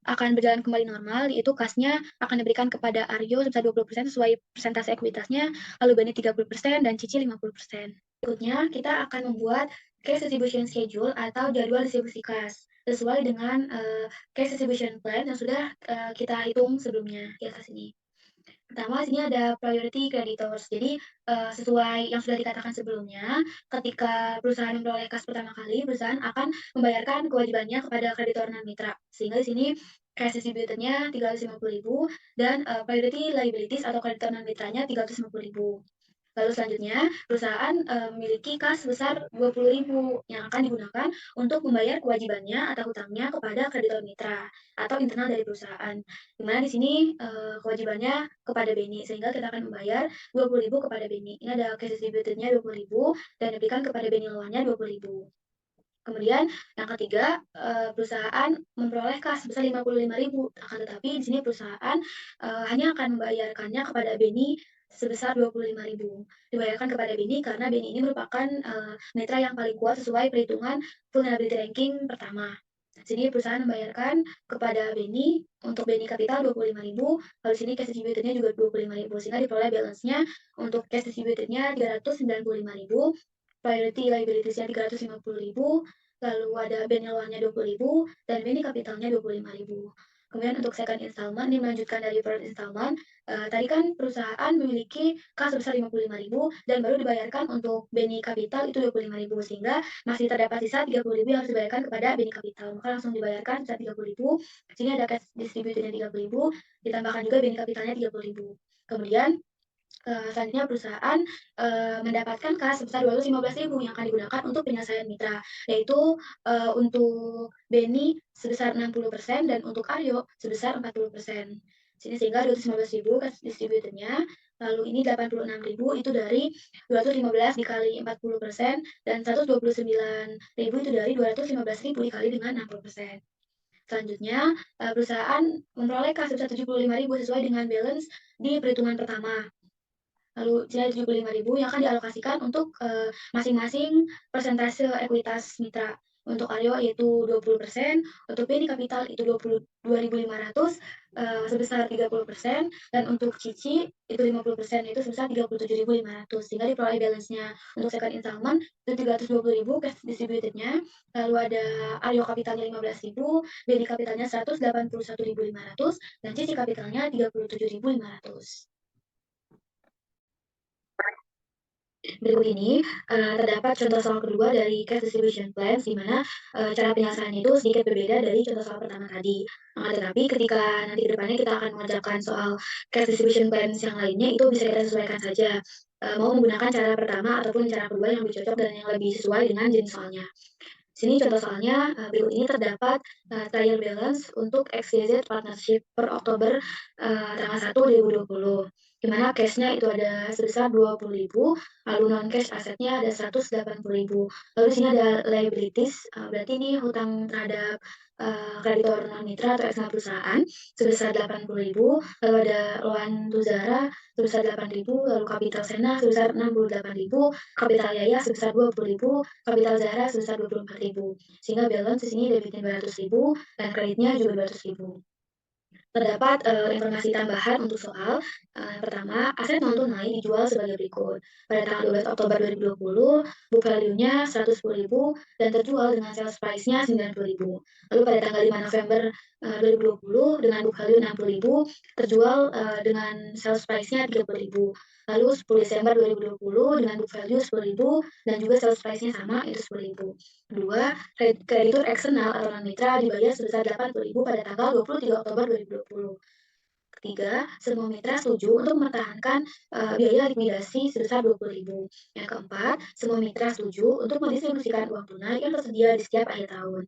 akan berjalan kembali normal, yaitu kasnya akan diberikan kepada Aryo sebesar 20% sesuai persentase ekuitasnya, lalu Beni 30% dan Cici 50%. Berikutnya, kita akan membuat cash distribution schedule atau jadwal distribusi kas sesuai dengan cash distribution plan yang sudah kita hitung sebelumnya di atas ini. Pertama, sini ada priority creditors. Jadi, sesuai yang sudah dikatakan sebelumnya, ketika perusahaan memperoleh kas pertama kali, perusahaan akan membayarkan kewajibannya kepada kreditor non-mitra. Sehingga di sini cash distributornya 350.000 dan priority liabilities atau kreditor non-mitranya 350.000. Lalu selanjutnya, perusahaan memiliki kas sebesar 20.000 yang akan digunakan untuk membayar kewajibannya atau hutangnya kepada kreditor mitra atau internal dari perusahaan. Di mana di sini kewajibannya kepada BNI, sehingga kita akan membayar 20.000 kepada BNI. Ini ada cash distributed-nya 20.000 dan diberikan kepada BNI lawannya 20.000. Kemudian yang ketiga, perusahaan memperoleh kas sebesar 55.000, akan tetapi di sini perusahaan hanya akan membayarkannya kepada BNI sebesar 25.000. Dibayarkan kepada BNI karena BNI ini merupakan mitra yang paling kuat sesuai perhitungan vulnerability ranking pertama. Jadi perusahaan membayarkan kepada BNI untuk BNI kapital 25.000, lalu sini cash distributed-nya juga 25.000, sehingga diperoleh balance-nya untuk cash distributed-nya 395.000, priority liabilities-nya 350.000, lalu ada BNI lawannya 20.000, dan BNI kapitalnya 25.000. Kemudian untuk second installment, ini melanjutkan dari first installment. Tadi kan perusahaan memiliki kas sebesar 55.000 dan baru dibayarkan untuk BNI kapital itu 25.000, sehingga masih terdapat sisa 30.000 yang harus dibayarkan kepada BNI kapital. Maka langsung dibayarkan sebesar 30.000. Sini ada cash distributed-nya 30.000, ditambahkan juga BNI kapitalnya 30.000. Kemudian selanjutnya perusahaan mendapatkan kas sebesar 215.000 yang akan digunakan untuk penyelesaian mitra, yaitu untuk BNI sebesar 60% dan untuk Aryo sebesar 40%. Sehingga 215.000 kas distributornya, lalu ini 86.000 itu dari 215 dikali 40% dan 129.000 itu dari 215.000 dikali dengan 60%. Selanjutnya, perusahaan memperoleh kas sebesar 75.000 sesuai dengan balance di perhitungan pertama. Lalu sisa 75.000 yang akan dialokasikan untuk masing-masing persentase ekuitas mitra. Untuk Aryo yaitu 20%, untuk BNI Kapital itu 22.500 sebesar 30%, dan untuk Cici itu 50% itu sebesar 37.500, sehingga diperoleh balance-nya untuk second installment itu 320.000 cash distributed-nya, lalu ada Aryo Kapitalnya 15.000, BNI Kapitalnya 181.500, dan Cici Kapitalnya 37.500. Berikut ini terdapat contoh soal kedua dari cash distribution plans, di mana cara penyelesaiannya itu sedikit berbeda dari contoh soal pertama tadi. Tetapi ketika nanti ke depannya kita akan mengerjakan soal cash distribution plans yang lainnya, itu bisa kita sesuaikan saja. Mau menggunakan cara pertama ataupun cara kedua yang lebih cocok dan yang lebih sesuai dengan jenis soalnya. Sini contoh soalnya, berikut ini terdapat trial balance untuk XYZ Partnership per Oktober tanggal 1 2020, di mana cash-nya itu ada sebesar 20.000, lalu non-cash asetnya ada 180.000. Lalu di sini ada liabilities, berarti ini hutang terhadap kreditor non-mitra atau eksternal perusahaan sebesar 80.000, lalu ada loan to Zara sebesar 8.000, lalu kapital Sena sebesar 68.000, kapital Yaya sebesar 20.000, kapital Zara sebesar 24.000. Sehingga balance di sini debitnya 200.000 dan kreditnya juga 200.000. Terdapat informasi tambahan untuk soal. Yang pertama, aset non tunai dijual sebagai berikut. Pada tanggal 12 Oktober 2020, book value-nya 110.000 dan terjual dengan sales price-nya 90.000. Lalu pada tanggal 5 November 2020 dengan book value 60.000, terjual dengan sales price-nya 30.000. Lalu 10 Desember 2020 dengan book value 10.000 dan juga sales price-nya sama, itu 10.000. Kedua, kreditur eksternal atau non-mitra dibayar sebesar 80.000 pada tanggal 23 Oktober 2020. Ketiga, semua mitra setuju untuk mempertahankan biaya likuidasi sebesar 20.000. Yang keempat, semua mitra setuju untuk mendistribusikan uang tunai yang tersedia di setiap akhir tahun.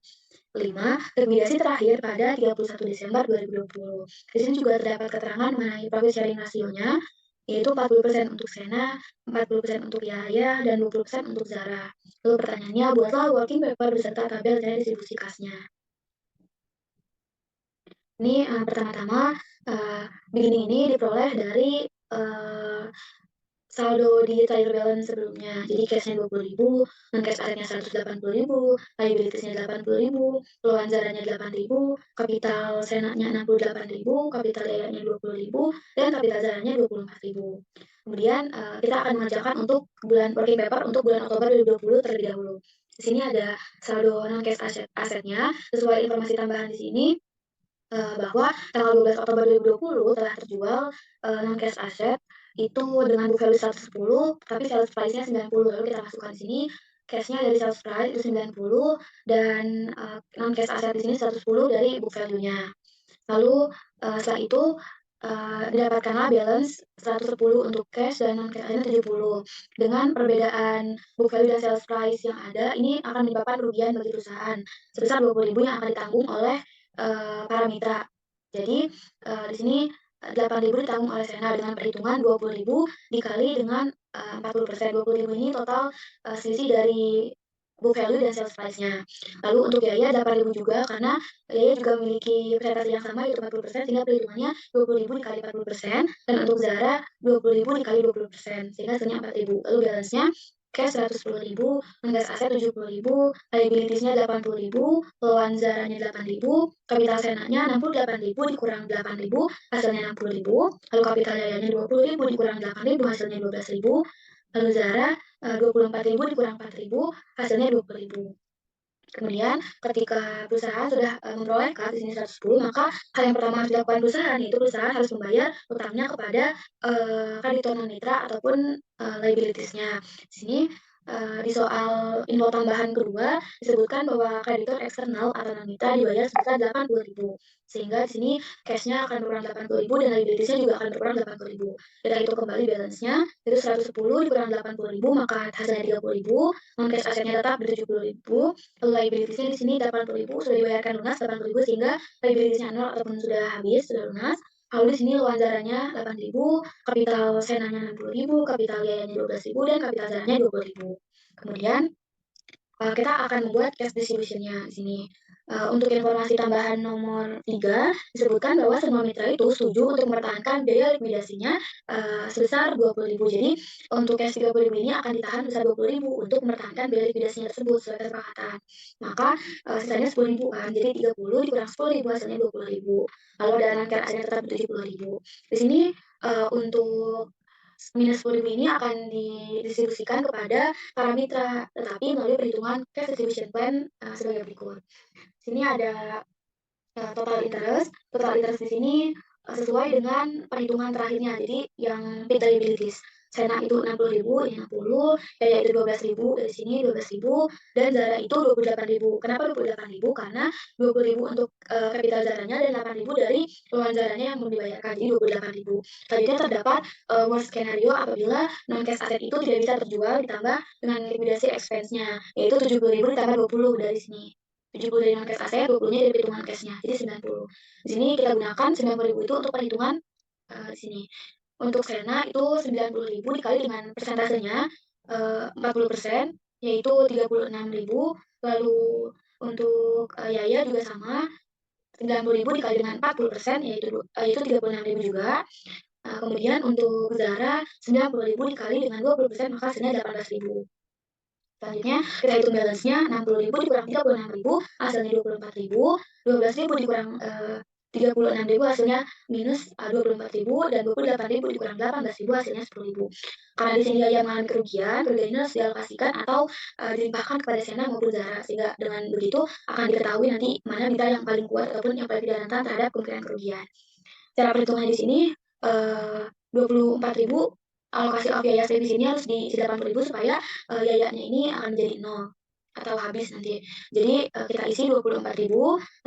Kelima, likuidasi terakhir pada 31 Desember 2020. Di sini juga terdapat keterangan mengenai profit sharing rasionya, yaitu 40% untuk Sena, 40% untuk Yahya, dan 20% untuk Zara. Lalu pertanyaannya, buatlah working paper beserta tabel cara distribusi kasnya. Ini pertama-tama, beginning ini diperoleh dari saldo di trial balance sebelumnya. Jadi cash-nya 20.000, non-cash asetnya 180.000, liabilities-nya 80.000, loan Zara-nya 8.000, kapital Sena-nya 68.000, kapital Yaya-nya 20.000, dan kapital Zara-nya 24.000. Kemudian kita akan mengerjakan untuk bulan working paper untuk bulan Oktober 2020 terlebih dahulu. Di sini ada saldo non-cash asetnya, sesuai informasi tambahan di sini, bahwa tanggal 12 Oktober 2020 telah terjual non-cash aset itu dengan book value 110, tapi sales price-nya 90. Lalu kita masukkan di sini cash-nya dari sales price itu 90 dan non-cash aset di sini 110 dari book value-nya. Lalu setelah itu didapatkanlah balance 110 untuk cash dan non-cash asetnya 70. Dengan perbedaan book value dan sales price yang ada, ini akan menyebabkan kerugian bagi perusahaan sebesar 20.000 yang akan ditanggung oleh para mitra. Jadi di sini 8.000 ditanggung oleh Sena dengan perhitungan 20.000 dikali dengan 40%. 20.000 ini total selisih dari book value dan sales price-nya. Lalu untuk Yaya 8.000 juga karena Yaya juga memiliki presentasi yang sama yaitu 40% sehingga perhitungannya 20.000 dikali 40% dan untuk Zara 20.000 dikali 20% sehingga hasilnya 4.000. Lalu balance-nya cash 110.000, non-cash aset 70.000, liabilities-nya 80.000, peluang Zaranya 8.000, kapital Senanya 68.000 dikurang 8.000 hasilnya 60.000, lalu kapital Yayanya 20.000 dikurang 8.000 hasilnya 12.000, lalu Zara 24.000 dikurang 4.000 hasilnya 20.000. Kemudian ketika perusahaan sudah memperoleh kas di sini 110, maka hal yang pertama harus dilakukan perusahaan yaitu perusahaan harus membayar utangnya kepada kreditor non mitra ataupun liabilities-nya. Di sini di soal info tambahan kedua disebutkan bahwa kreditor eksternal atau non mitra dibayar sebesar 80.000. Sehingga di sini cash-nya akan berkurang 80.000 dan liabilities-nya juga akan berkurang 80.000. Kita hitung kembali balance-nya itu 110 dikurang 80.000 maka hasilnya 30.000, non-cash asetnya tetap di 70.000. Liabilities-nya di sini 80.000 sudah dibayarkan lunas 80.000 sehingga liabilities-nya nol ataupun sudah habis, sudah lunas. Lalu di sini wawancaranya 8.000, kapital Senanya 60.000, kapital Yayanya 12.000 dan kapital Zaranya 20.000. Kemudian kita akan membuat cash distribution-nya di sini. Untuk informasi tambahan nomor 3, disebutkan bahwa semua mitra itu setuju untuk mempertahankan biaya likuidasinya sebesar 20.000. Jadi untuk cash 30.000 ini akan ditahan sebesar 20.000 untuk mempertahankan biaya likuidasinya tersebut sesuai kesepakatan. Maka sisanya 10.000 kan, jadi 30 dikurang 10.000 hasilnya 20.000. Lalu ada non-cash asetnya tetap 70.000. Di sini untuk minus 10.000 ini akan didistribusikan kepada para mitra, tetapi melalui perhitungan cash distribution plan sebagai berikut. Sini ada total interest. Total interest di sini sesuai dengan perhitungan terakhirnya. Jadi yang paid liabilities. Sena itu 60.000, ini 60, Yaya itu 12.000, dari sini 12.000, dan Zara itu 28.000. Kenapa 28.000? Karena 20.000 untuk kapital Zaranya dan 8.000 dari luar Zaranya yang belum dibayarkan, jadi 28.000. Selanjutnya terdapat worst scenario apabila non-cash aset itu tidak bisa terjual ditambah dengan likuidasi expense-nya, yaitu 70.000 ditambah 20 dari sini. 70 dari non-cash aset, 20-nya dari perhitungan cash-nya, jadi 90. Di sini kita gunakan 90.000 itu untuk perhitungan di sini. Untuk Sena itu 90.000 dikali dengan persentasenya 40%, yaitu 36.000. Lalu untuk Yaya juga sama, 90.000 dikali dengan 40%, yaitu 36.000 juga. Kemudian untuk Zara 90.000 dikali dengan 20%, maka hasilnya 18.000. Selanjutnya kita hitung balance-nya 60.000 dikurang 36.000 hasilnya 24.000, 12.000 dikurang 36.000 hasilnya minus 24.000 dan 28.000 dikurang 18.000 hasilnya 10.000. Karena di sini Yaya mengalami kerugian ini harus dialokasikan atau dilimpahkan kepada Sena maupun Zara sehingga dengan begitu akan diketahui nanti mana mitra yang paling kuat ataupun yang paling tidak rentan terhadap kemungkinan kerugian. Cara perhitungannya di sini 24.000 alokasi of Yaya di sini harus diisi 80.000 supaya Yayanya ini akan menjadi 0 atau habis nanti. Jadi kita isi 24.000,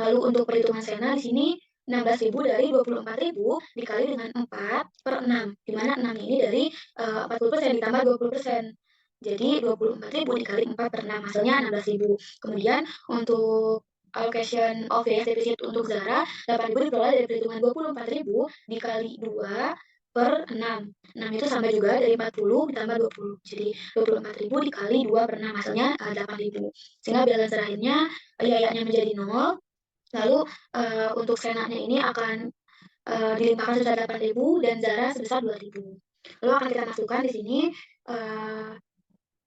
lalu untuk perhitungan Sena di sini 16.000 dari 24.000 dikali dengan 4/6, di mana 6 ini dari 40% ditambah 20%. Jadi 24.000 dikali 4/6 hasilnya 16.000. Kemudian untuk allocation of Yaya defisit untuk Zara 8.000 diperoleh dari perhitungan 24.000 dikali 2/6. 6 itu sama juga dari 40 ditambah 20. Jadi 24.000 dikali 2/6 hasilnya 8.000. Sehingga balance terakhirnya Yayanya menjadi 0. Lalu untuk Senanya ini akan dilimpahkan sebesar 8.000 dan Zara sebesar 2.000. Lalu akan kita masukkan di sini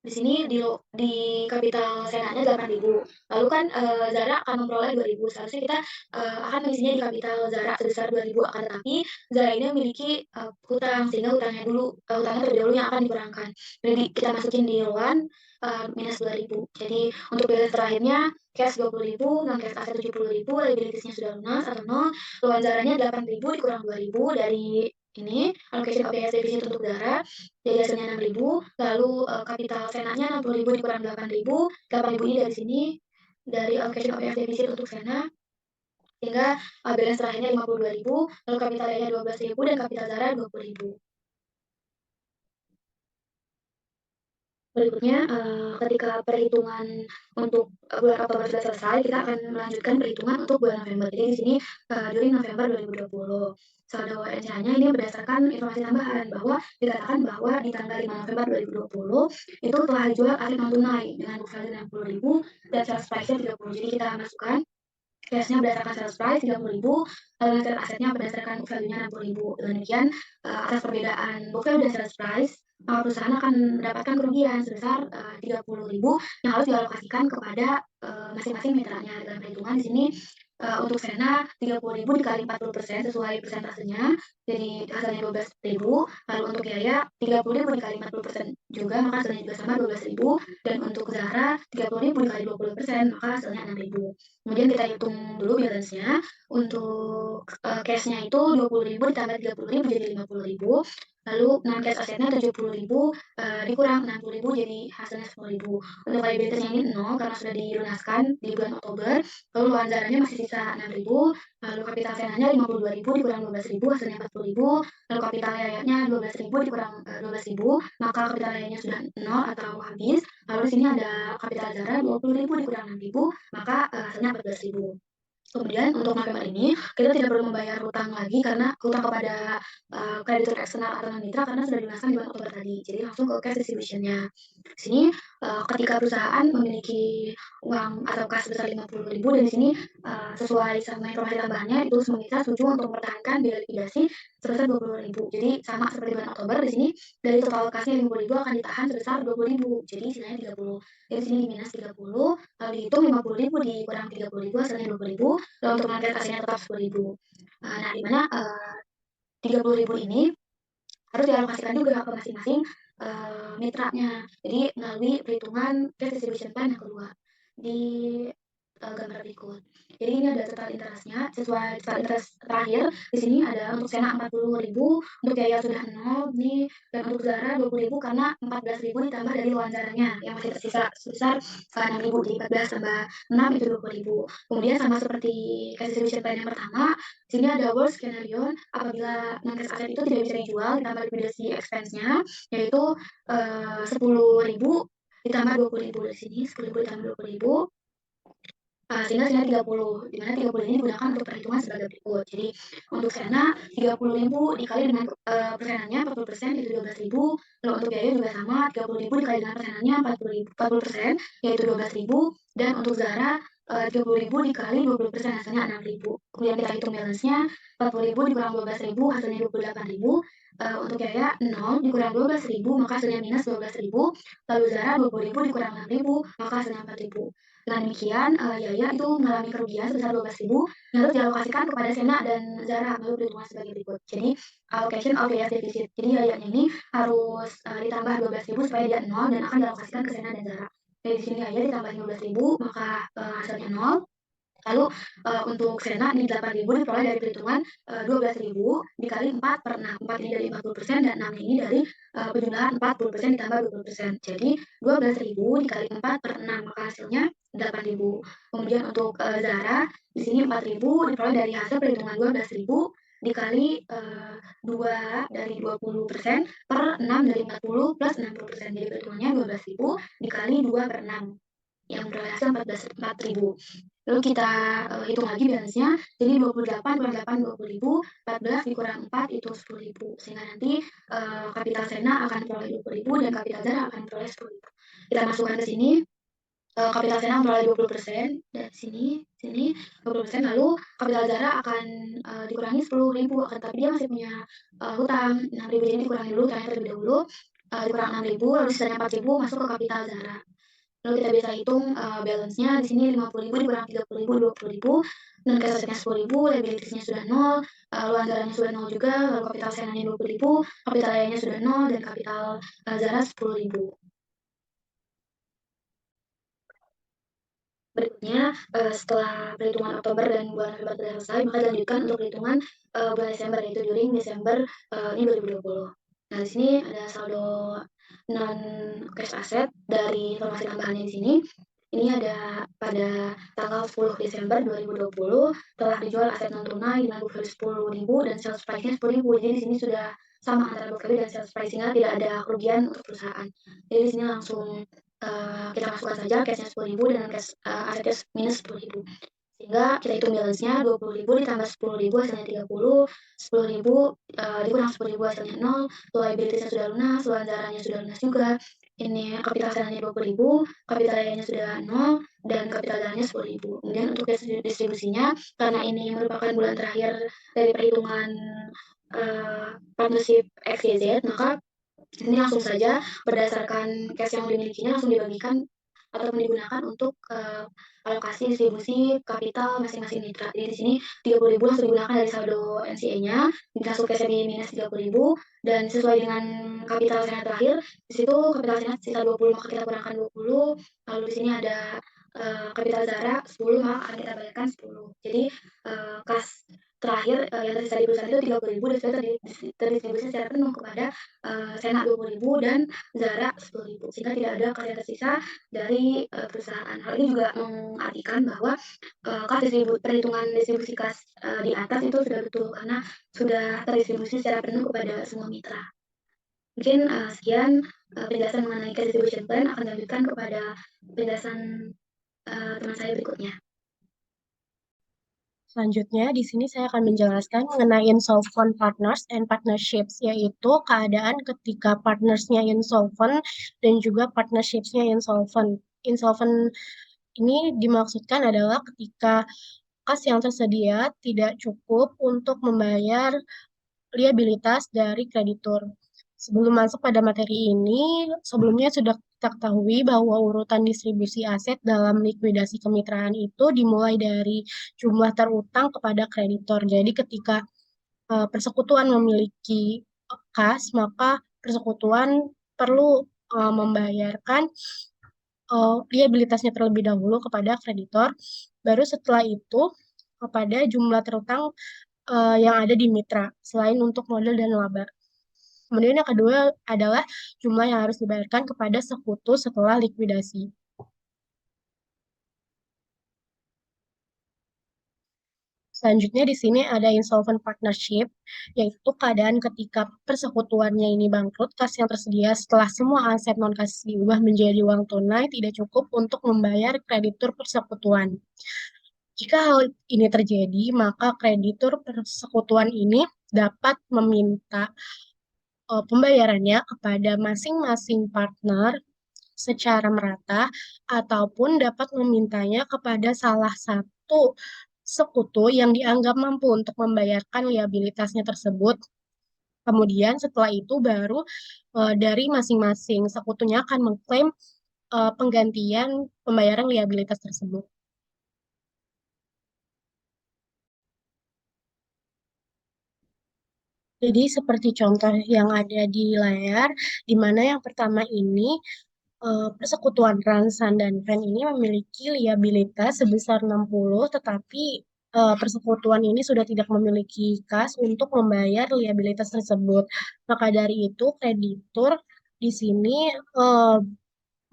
di sini di kapital Senanya 8.000. Lalu kan Zara akan memperoleh 2.000. Seharusnya kita akan mengisinya di kapital Zara sebesar 2.000, akan tetapi Zara ini memiliki hutang sehingga hutangnya terlebih dahulu yang akan dikurangkan. Jadi kita masukin di rowan minus 2.000. Jadi untuk balance terakhirnya cash 20.000, non cash aset 70.000, liabilities-nya sudah lunas atau 0, luar Zaranya 8.000 dikurang 2.000 dari ini allocation of Yaya defisit untuk Zara jadi hasilnya 6.000, lalu kapital Senanya 60.000 dikurang 8.000, 8.000 ini dari sini, dari allocation of Yaya defisit untuk Sena, Sehingga balance terakhirnya 52.000, lalu kapital Y-nya 12.000 dan kapital Zara 20.000. Berikutnya, ketika perhitungan untuk bulan Oktober sudah selesai, kita akan melanjutkan perhitungan untuk bulan November. Jadi di sini during November 2020. Saldo NCA-nya ini berdasarkan informasi tambahan bahwa dikatakan bahwa di tanggal 5 November 2020 itu telah dijual aset non tunai dengan book value 60.000 dan sales price-nya 30. Jadi kita masukkan cash-nya berdasarkan sales price 30.000, lalu net asetnya berdasarkan book value-nya 60.000. Dengan demikian, atas perbedaan book value dan sales price, perusahaan akan mendapatkan kerugian sebesar 30.000 yang harus dialokasikan kepada masing-masing mitranya. Dalam perhitungan di sini untuk Sena 30.000 dikali 40% sesuai persentasenya, jadi hasilnya 12.000. Lalu untuk Yaya 30.000 dikali 40% juga, maka hasilnya juga sama 12.000. Dan untuk Zahra 30.000 dikali 20%, maka hasilnya 6.000. Kemudian kita hitung dulu balance-nya. Untuk cash-nya itu 20.000 ditambah 30.000 jadi 50.000. Lalu non-cash asetnya 70.000 dikurang 60.000 jadi hasilnya 10.000. Untuk liability-nya ini 0 karena sudah dilunaskan di bulan Oktober. Lalu luar Zaranya masih sisa 6.000. Lalu kapital Senanya 52.000 dikurang 12.000 hasilnya 40.000. Lalu kapital Yayanya 12.000 dikurang 12.000, maka kapital Yayanya sudah 0 atau habis. Lalu di sini ada kapital Zara 20.000 dikurang 6.000, maka hasilnya 14.000. Kemudian untuk November ini kita tidak perlu membayar hutang lagi karena hutang kepada kreditur eksternal atau non mitra karena sudah dilunaskan di bulan Oktober tadi. Jadi langsung ke cash distribution-nya. Di sini ketika perusahaan memiliki uang atau kas sebesar 50.000 dan di sini sesuai sama informasi tambahannya itu semua mitra setuju untuk mempertahankan biaya likuidasi sebesar 20.000. Jadi sama seperti bulan Oktober di sini dari total kasnya 50.000 akan ditahan sebesar 20.000. Jadi sisanya 30. Jadi sini di minus 30, lalu dihitung 50.000 dikurang 30.000 hasilnya 20.000. Lalu untuk non aslinya tetap 10.000. Nah, di mana 30.000 ini harus dialokasikan juga ke masing-masing mitranya. Jadi melalui perhitungan cash distribution plan yang kedua di gambar berikut. Jadi ini ada total interest-nya sesuai total interest terakhir. Di sini ada untuk Sena 40.000, untuk Yaya sudah 0 nih, dan untuk Zara 20.000 karena 14.000 ditambah dari wawancaranya yang masih tersisa sebesar 6.000. Jadi 14 tambah 6 itu 20.000. Kemudian sama seperti cash distribution plan yang pertama, di sini ada worst scenario apabila non-cash aset itu tidak bisa dijual ditambah liquidity expense-nya yaitu 10.000 ditambah 20.000. Di sini 10.000 ditambah 20.000 sehingga Sena 30, di mana 30 ini digunakan untuk perhitungan sebagai berikut. Jadi untuk Sena 30.000 dikali dengan persenannya 40% itu 12.000. Lalu untuk biaya juga sama 30.000 dikali dengan persenannya 40% yaitu 12.000. Dan untuk Zara 30.000 dikali 20% hasilnya 6.000. Kemudian kita hitung balance-nya 40.000 dikurang 12.000 hasilnya 28.000. Untuk Yaya 0 dikurang 12.000 maka hasilnya minus 12.000. Lalu Zara 20.000 dikurang 6.000 maka hasilnya 4.000. Dengan demikian, Yaya itu mengalami kerugian sebesar 12.000 yang harus dialokasikan kepada Sena dan Zara melalui perhitungan sebagai berikut. Jadi, allocation of Yaya's deficit. Jadi, Yayanya ini harus ditambah 12.000 supaya dia 0 dan akan dialokasikan ke Sena dan Zara. Jadi, di sini Yaya ditambah 15.000, maka hasilnya 0. Lalu untuk Sena ini 8.000 diperoleh dari perhitungan 12.000 dikali 4 per 6. 4 ini dari 40% dan 6 ini dari penjumlahan 40% ditambah 20%. Jadi 12.000 dikali 4 per 6 maka hasilnya 8.000. Kemudian untuk Zara di sini 4.000 diperoleh dari hasil perhitungan 12.000 dikali 2 dari 20% per 6 dari 40 plus 60%. Jadi perhitungannya 12.000 dikali 2 per 6 yang memperoleh hasil 4.000. Lalu kita hitung lagi balance-nya, jadi 28 kurang 8 20.000, 14 dikurang 4 itu 10.000. Sehingga nanti kapital Sena akan memperoleh 20.000 dan kapital Zara akan memperoleh 10.000. Kita masukkan ke sini, kapital Sena memperoleh 20%, dan sini 20%, lalu kapital Zara akan dikurangi 10.000, tapi dia masih punya hutang 6.000, jadi dikurangi dulu hutangnya terlebih dahulu, dikurang 6.000, lalu sisanya 4.000 masuk ke kapital Zara. Lalu kita bisa hitung balance-nya di sini 50.000 dikurang 30.000 20.000, dan cash asetnya 10.000, liabilities-nya sudah 0, lalu anggarannya sudah 0 juga, lalu kapital Senanya 20.000, kapital Yayanya sudah 0 dan kapital Zara 10.000. Berikutnya setelah perhitungan Oktober dan bulan November sudah selesai, maka dilanjutkan untuk perhitungan bulan Desember yaitu during Desember ini 2020. Nah, di sini ada saldo non cash asset dari informasi tambahannya di sini. Ini ada pada tanggal 10 Desember 2020 telah dijual aset non tunai dengan book value 10.000 dan sales price-nya 10.000. Jadi di sini sudah sama antara book value dan sales price-nya, tidak ada kerugian untuk perusahaan. Jadi di sini langsung kita masukkan saja cash-nya 10.000 dengan cash asetnya minus 10.000. Sehingga kita hitung balance-nya 20.000 ditambah 10.000 hasilnya 30, 10.000 dikurang 10.000 hasilnya 0, liabilities-nya sudah lunas, wawancaranya sudah lunas juga. Ini kapital salahnya 20.000, kapital nya sudah 0, dan kapital galannya 10.000. Kemudian untuk distribusinya, karena ini merupakan bulan terakhir dari perhitungan partnership XYZ, maka ini langsung saja berdasarkan cash yang dimilikinya langsung dibagikan ataupun digunakan untuk alokasi distribusi kapital masing-masing mitra. Jadi di sini 30.000 langsung digunakan dari saldo NCA-nya, masuk ke SMI minus 30.000, dan sesuai dengan kapital senat terakhir, di situ kapital senat sisa 20, maka kita kurangkan 20, lalu di sini ada kapital Zara 10, maka akan kita bayarkan 10. Jadi kas terakhir yang tersisa di perusahaan itu 30.000 dan sudah terdistribusi secara penuh kepada Senat 20.000 dan Zara 10.000, sehingga tidak ada kas yang tersisa dari perusahaan. Hal ini juga mengartikan bahwa perhitungan distribusi kas di atas itu sudah betul karena sudah terdistribusi secara penuh kepada semua mitra. Mungkin sekian penjelasan mengenai cash distribution plan. Akan dilanjutkan kepada penjelasan teman saya berikutnya. Selanjutnya, di sini saya akan menjelaskan mengenai insolvent partners and partnerships, yaitu keadaan ketika partnersnya insolvent dan juga partnershipsnya insolvent. Insolvent ini dimaksudkan adalah ketika kas yang tersedia tidak cukup untuk membayar liabilitas dari kreditur. Sebelum masuk pada materi ini, sebelumnya sudah kita ketahui bahwa urutan distribusi aset dalam likuidasi kemitraan itu dimulai dari jumlah terutang kepada kreditor. Jadi ketika persekutuan memiliki kas, maka persekutuan perlu membayarkan liabilitasnya terlebih dahulu kepada kreditor. Baru setelah itu kepada jumlah terutang yang ada di mitra, selain untuk modal dan laba. Kemudian yang kedua adalah jumlah yang harus dibayarkan kepada sekutu setelah likuidasi. Selanjutnya di sini ada insolvent partnership, yaitu keadaan ketika persekutuannya ini bangkrut, kas yang tersedia setelah semua aset non-kas diubah menjadi uang tunai tidak cukup untuk membayar kreditur persekutuan. Jika hal ini terjadi, maka kreditur persekutuan ini dapat meminta pembayarannya kepada masing-masing partner secara merata ataupun dapat memintanya kepada salah satu sekutu yang dianggap mampu untuk membayarkan liabilitasnya tersebut. Kemudian setelah itu baru dari masing-masing sekutunya akan mengklaim penggantian pembayaran liabilitas tersebut. Jadi seperti contoh yang ada di layar, di mana yang pertama ini persekutuan Ransan dan Pen ini memiliki liabilitas sebesar 60, tetapi persekutuan ini sudah tidak memiliki kas untuk membayar liabilitas tersebut. Maka dari itu, kreditur di sini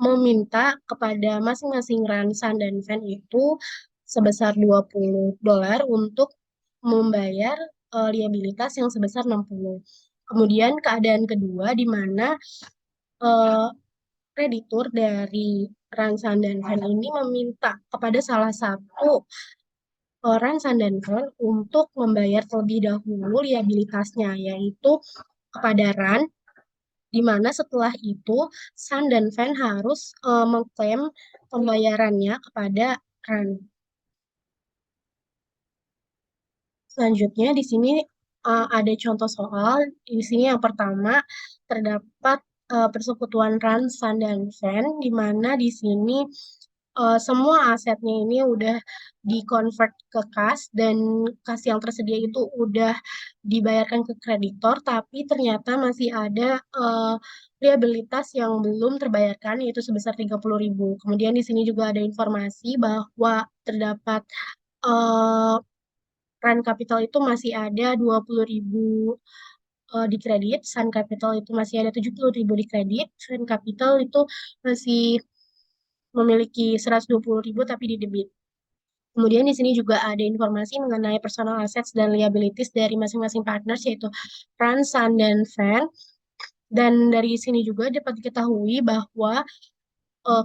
meminta kepada masing-masing Ransan dan Pen itu sebesar $20 untuk membayar liabilitas yang sebesar 60. Kemudian keadaan kedua di mana kreditur dari Ransan dan Fen ini meminta kepada salah satu Ransan dan Fen untuk membayar terlebih dahulu liabilitasnya, yaitu kepada Ran, di mana setelah itu San dan Fen harus mengklaim pembayarannya kepada Ran. Selanjutnya di sini ada contoh soal. Di sini yang pertama terdapat persekutuan Ran, San, dan Fen, di mana di sini semua asetnya ini udah dikonvert ke kas dan kas yang tersedia itu udah dibayarkan ke kreditor, tapi ternyata masih ada liabilitas yang belum terbayarkan yaitu sebesar 30.000. Kemudian di sini juga ada informasi bahwa terdapat Run Capital itu masih ada 20.000 di kredit, Sun Capital itu masih ada 70.000 di kredit, Sun Capital itu masih memiliki 120.000 tapi di debit. Kemudian di sini juga ada informasi mengenai personal assets dan liabilities dari masing-masing partners yaitu Ran, San, dan Fan. Dan dari sini juga dapat diketahui bahwa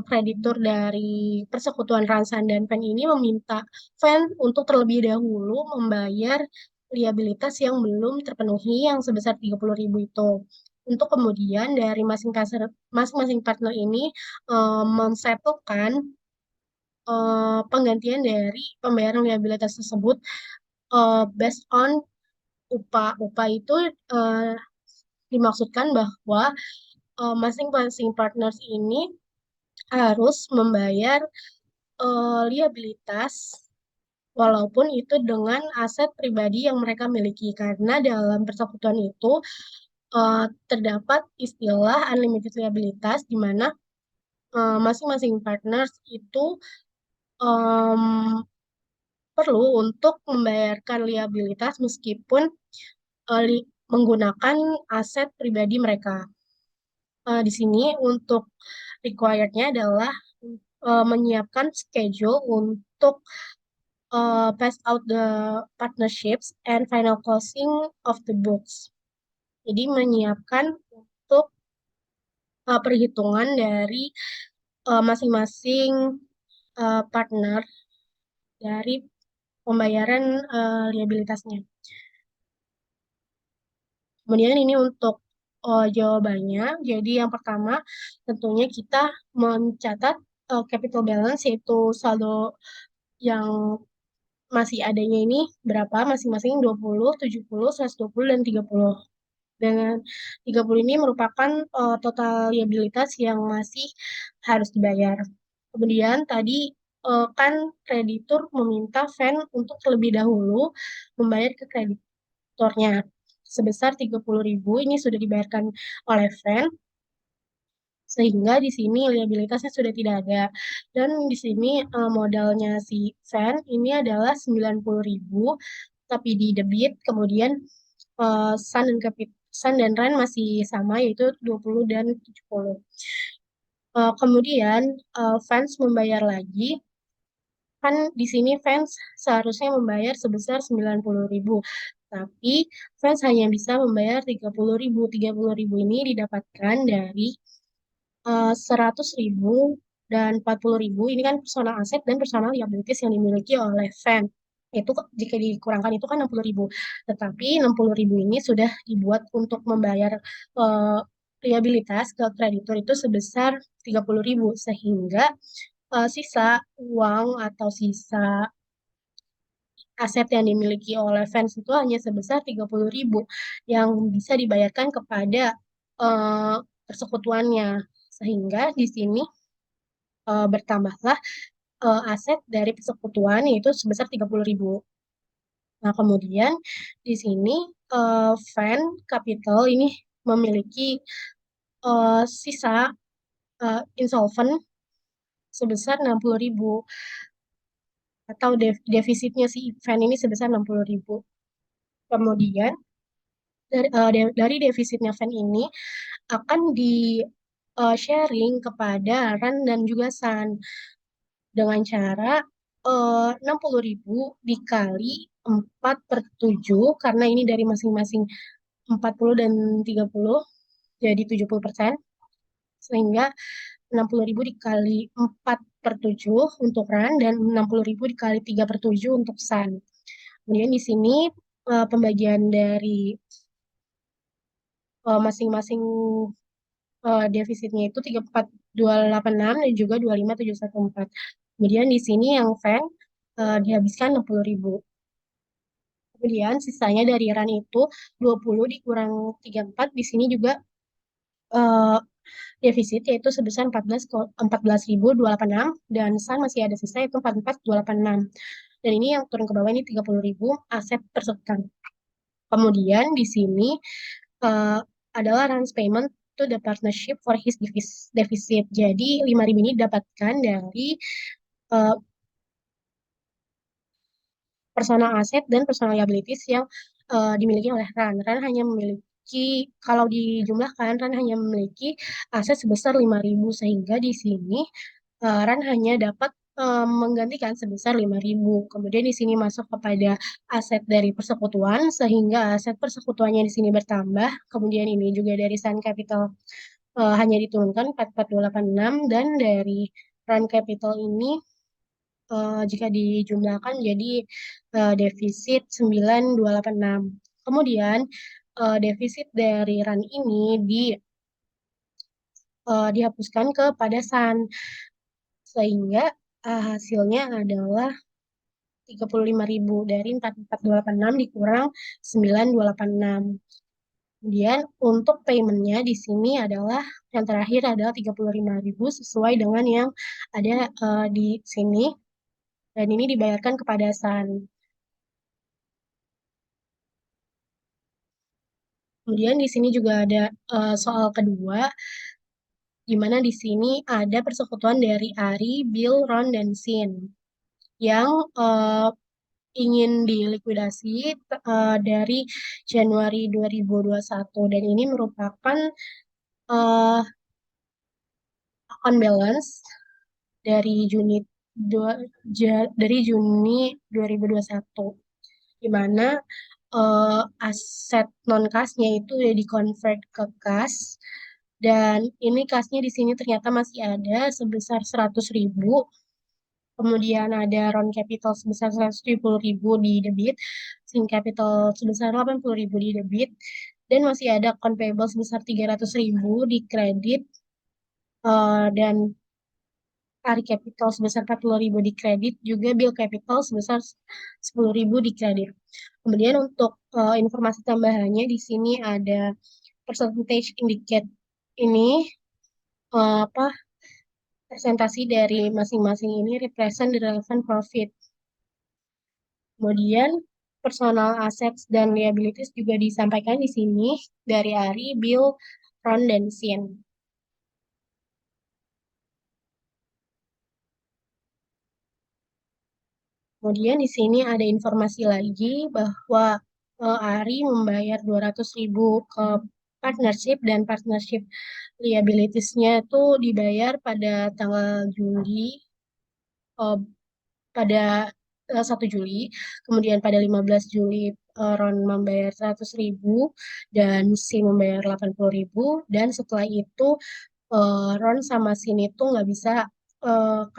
kreditur dari persekutuan Ran, San, dan Fan ini meminta Fan untuk terlebih dahulu membayar liabilitas yang belum terpenuhi yang sebesar 30.000 itu. Untuk kemudian dari masing-masing partner ini mensettlekan penggantian dari pembayaran liabilitas tersebut based on upah. Upah itu eh, dimaksudkan bahwa masing-masing partners ini harus membayar liabilitas walaupun itu dengan aset pribadi yang mereka miliki karena dalam persekutuan itu terdapat istilah unlimited liabilitas di mana masing-masing partners itu em, perlu untuk membayarkan liabilitas meskipun menggunakan aset pribadi mereka. Di sini untuk required-nya adalah menyiapkan schedule untuk pass out the partnerships and final closing of the books. Jadi menyiapkan untuk perhitungan dari masing-masing partner dari pembayaran liabilitasnya. Kemudian ini untuk jawabannya. Jadi yang pertama tentunya kita mencatat capital balance yaitu saldo yang masih adanya ini berapa masing-masing 20, 70, 120, dan 30. Dengan 30 ini merupakan total liabilitas yang masih harus dibayar. Kemudian tadi kan kreditur meminta Fan untuk terlebih dahulu membayar ke kreditornya sebesar 30.000 ini sudah dibayarkan oleh Fan sehingga di sini liabilitasnya sudah tidak ada dan di sini modalnya si Fan ini adalah 90.000 tapi di debit kemudian Sun dan Ran masih sama yaitu 20 dan 70. Kemudian fans membayar lagi kan di sini fans seharusnya membayar sebesar 90.000 tapi fans hanya bisa membayar 30.000. 30.000 ini didapatkan dari 100.000 dan 40.000 ini kan personal aset dan personal liabilities yang dimiliki oleh fan. Itu jika dikurangkan itu kan 60.000. Tetapi 60.000 ini sudah dibuat untuk membayar liabilitas ke kreditur itu sebesar 30.000 sehingga sisa uang atau sisa aset yang dimiliki oleh fans itu hanya sebesar 30.000 yang bisa dibayarkan kepada eh, persekutuannya. Sehingga di sini bertambahlah aset dari persekutuan yaitu sebesar 30.000. Nah, kemudian di sini fan capital ini memiliki sisa insolvent sebesar 60.000 atau defisitnya si fan ini sebesar 60.000. Kemudian dari defisitnya fan ini akan di sharing kepada Ran dan juga San dengan cara 60.000 dikali 4/7 karena ini dari masing-masing 40 dan 30 jadi 70% sehingga 60.000 dikali 4/7 untuk Ran dan 60.000 dikali 3/7 untuk San. Kemudian di sini pembagian dari masing-masing defisitnya itu 34.286 dan juga 25.714. Kemudian di sini yang Fan dihabiskan 60.000. Kemudian sisanya dari Ran itu 20 dikurang 34 di sini juga eh, defisit yaitu sebesar 14.286 dan San masih ada sisa yaitu 44.286. Dan ini yang turun ke bawah ini 30.000 aset tersekan. Kemudian di sini adalah runs payment to the partnership for his deficit. Jadi 5.000 ini didapatkan dari personal asset dan personal liabilities yang dimiliki oleh Ran. Ran hanya memiliki, kalau dijumlahkan, Ran hanya memiliki aset sebesar 5.000 sehingga di sini Ran hanya dapat menggantikan sebesar 5.000. Kemudian di sini masuk kepada aset dari persekutuan, sehingga aset persekutuannya di sini bertambah. Kemudian ini juga dari Sun Capital hanya diturunkan 44.286, dan dari Run Capital ini jika dijumlahkan jadi defisit 9.286. Kemudian defisit dari Run ini dihapuskan kepada Sun, sehingga hasilnya adalah 35.000 dari 44.286 dikurang 9.286. Kemudian untuk paymentnya di sini adalah yang terakhir adalah 35.000 sesuai dengan yang ada di sini, dan ini dibayarkan kepada Sun. Kemudian di sini juga ada soal kedua, di mana di sini ada persekutuan dari Ari, Bill, Ron, dan Sin yang ingin dilikuidasi dari Januari 2021, dan ini merupakan uh, account balance dari dari Juni 2021, di mana aset non kasnya itu udah dikonvert ke kas, dan ini kasnya di sini ternyata masih ada sebesar 100.000. Kemudian ada Ron Capital sebesar 170.000 di debit, Sin Capital sebesar 80.000 di debit, dan masih ada account payable sebesar 300.000 di kredit, dan Ari Capital sebesar 40.000 di kredit, juga Bill Capital sebesar 10.000 di kredit. Kemudian untuk informasi tambahannya di sini ada percentage indicate ini, apa presentasi dari masing-masing ini represent the relevant profit. Kemudian personal assets dan liabilities juga disampaikan di sini dari Ari, Bill, Ron, dan Sin. Kemudian di sini ada informasi lagi bahwa Ari membayar 200.000 ke partnership, dan partnership liabilities-nya itu dibayar pada tanggal Juli, eh, pada 1 Juli, kemudian pada 15 Juli Ron membayar 100.000 dan Sin membayar 80.000, dan setelah itu Ron sama Sin itu nggak bisa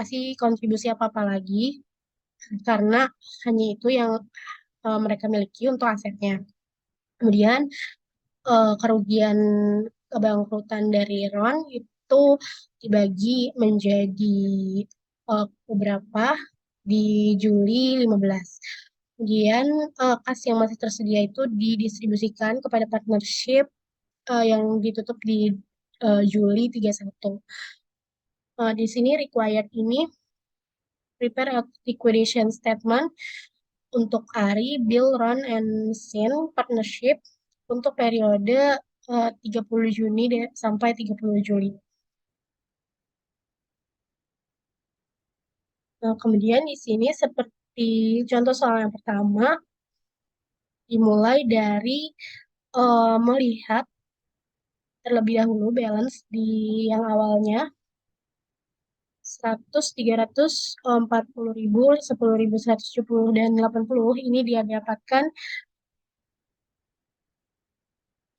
kasih kontribusi apa-apa lagi karena hanya itu yang mereka miliki untuk asetnya. Kemudian kerugian kebangkrutan dari Ron itu dibagi menjadi beberapa di Juli 15. Kemudian kas yang masih tersedia itu didistribusikan kepada partnership yang ditutup di Juli 31. Di sini required ini prepare a liquidation statement untuk Ari, Bill, Ron, and Sin partnership untuk periode 30 Juni sampai 30 Juli. Nah, kemudian di sini seperti contoh soal yang pertama, dimulai dari melihat terlebih dahulu balance di yang awalnya 100, 300, 40.000, 10.000, 170, dan 80. Ini dia dapatkan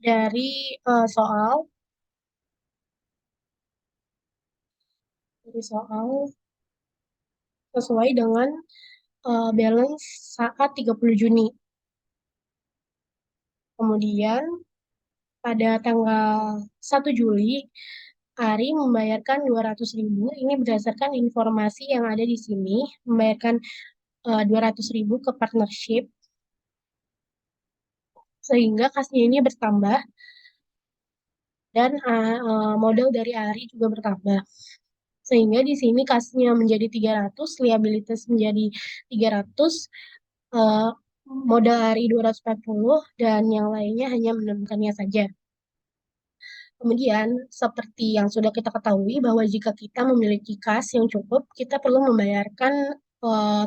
dari soal sesuai dengan balance saat 30 Juni. Kemudian pada tanggal 1 Juli, Ari membayarkan 200.000. Ini berdasarkan informasi yang ada di sini, membayarkan 200.000 ke partnership, sehingga kasnya ini bertambah, dan modal dari Ari juga bertambah. Sehingga di sini kasnya menjadi 300, liabilities menjadi 300, modal Ari 240, dan yang lainnya hanya menurunkannya saja. Kemudian, seperti yang sudah kita ketahui bahwa jika kita memiliki kas yang cukup, kita perlu membayarkan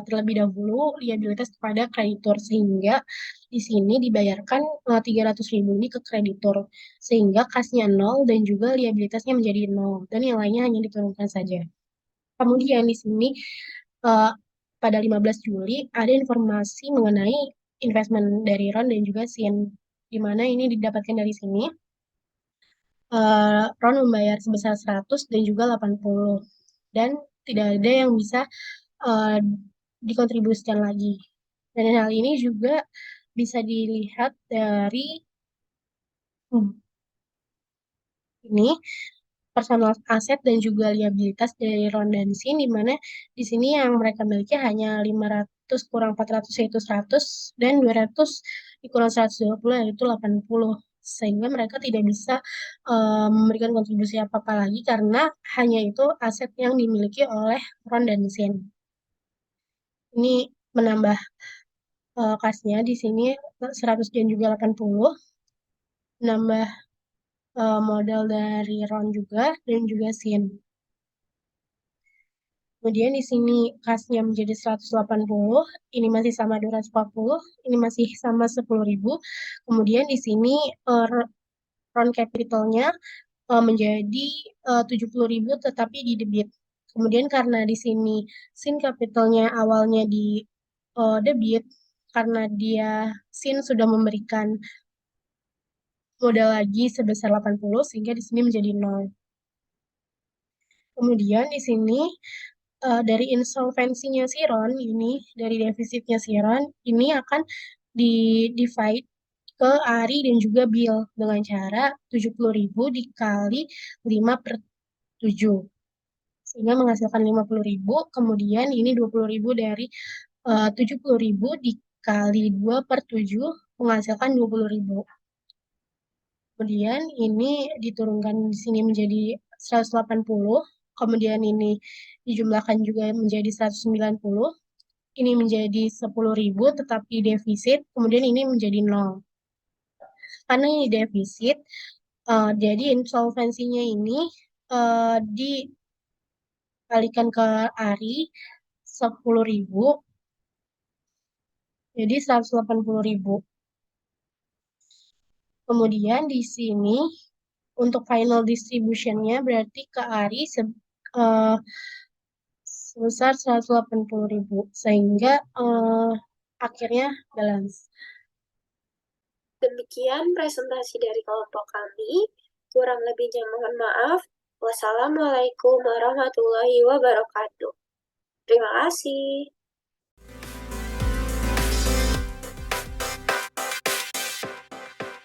terlebih dahulu liabilitas kepada kreditur, sehingga di sini dibayarkan 300.000 ini ke kreditur, sehingga kasnya nol dan juga liabilitasnya menjadi nol, dan yang lainnya hanya diturunkan saja. Kemudian di sini eh, pada 15 Juli ada informasi mengenai investment dari Ron dan juga Sin, di mana ini didapatkan dari sini. Ron membayar sebesar 100 dan juga 80 dan tidak ada yang bisa eh, dikontribusikan lagi. Dan hal ini juga bisa dilihat dari ini personal aset dan juga liabilitas dari Ron dan Sin, di mana di sini yang mereka miliki hanya 500 kurang 400 yaitu 100 dan 200 dikurang 120 yaitu 80, sehingga mereka tidak bisa memberikan kontribusi apa-apa lagi karena hanya itu aset yang dimiliki oleh Ron dan Sin. Ini menambah kasnya di sini 100 dan juga 80, menambah modal dari Ron juga dan juga Sin. Kemudian di sini kasnya menjadi 180, ini masih sama 240, ini masih sama 10.000. Kemudian di sini round capitalnya menjadi 70.000 tetapi di debit. Kemudian karena di sini sin capitalnya awalnya di debit, karena dia sin sudah memberikan modal lagi sebesar 80 sehingga di sini menjadi 0. Kemudian di sini dari insolvensinya si Ron ini, dari defisitnya si Ron, ini akan di-divide ke Ari dan juga Bill dengan cara 70.000 dikali 5 per 7. Sehingga menghasilkan 50.000, kemudian ini 20.000 dari 70.000 dikali 2 per 7 menghasilkan 20.000. Kemudian ini diturunkan di sini menjadi 180, kemudian ini dijumlahkan juga menjadi 190, ini menjadi 10.000 tetapi defisit, kemudian ini menjadi 0. Karena ini defisit, jadi insolvensinya ini dikalikan ke Ari 10.000, jadi 180.000. Kemudian di sini untuk final distribution-nya berarti ke Ari sebesar 180.000 sehingga akhirnya balance. Demikian presentasi dari kelompok kami. Kurang lebihnya mohon maaf. Wassalamualaikum warahmatullahi wabarakatuh. Terima kasih.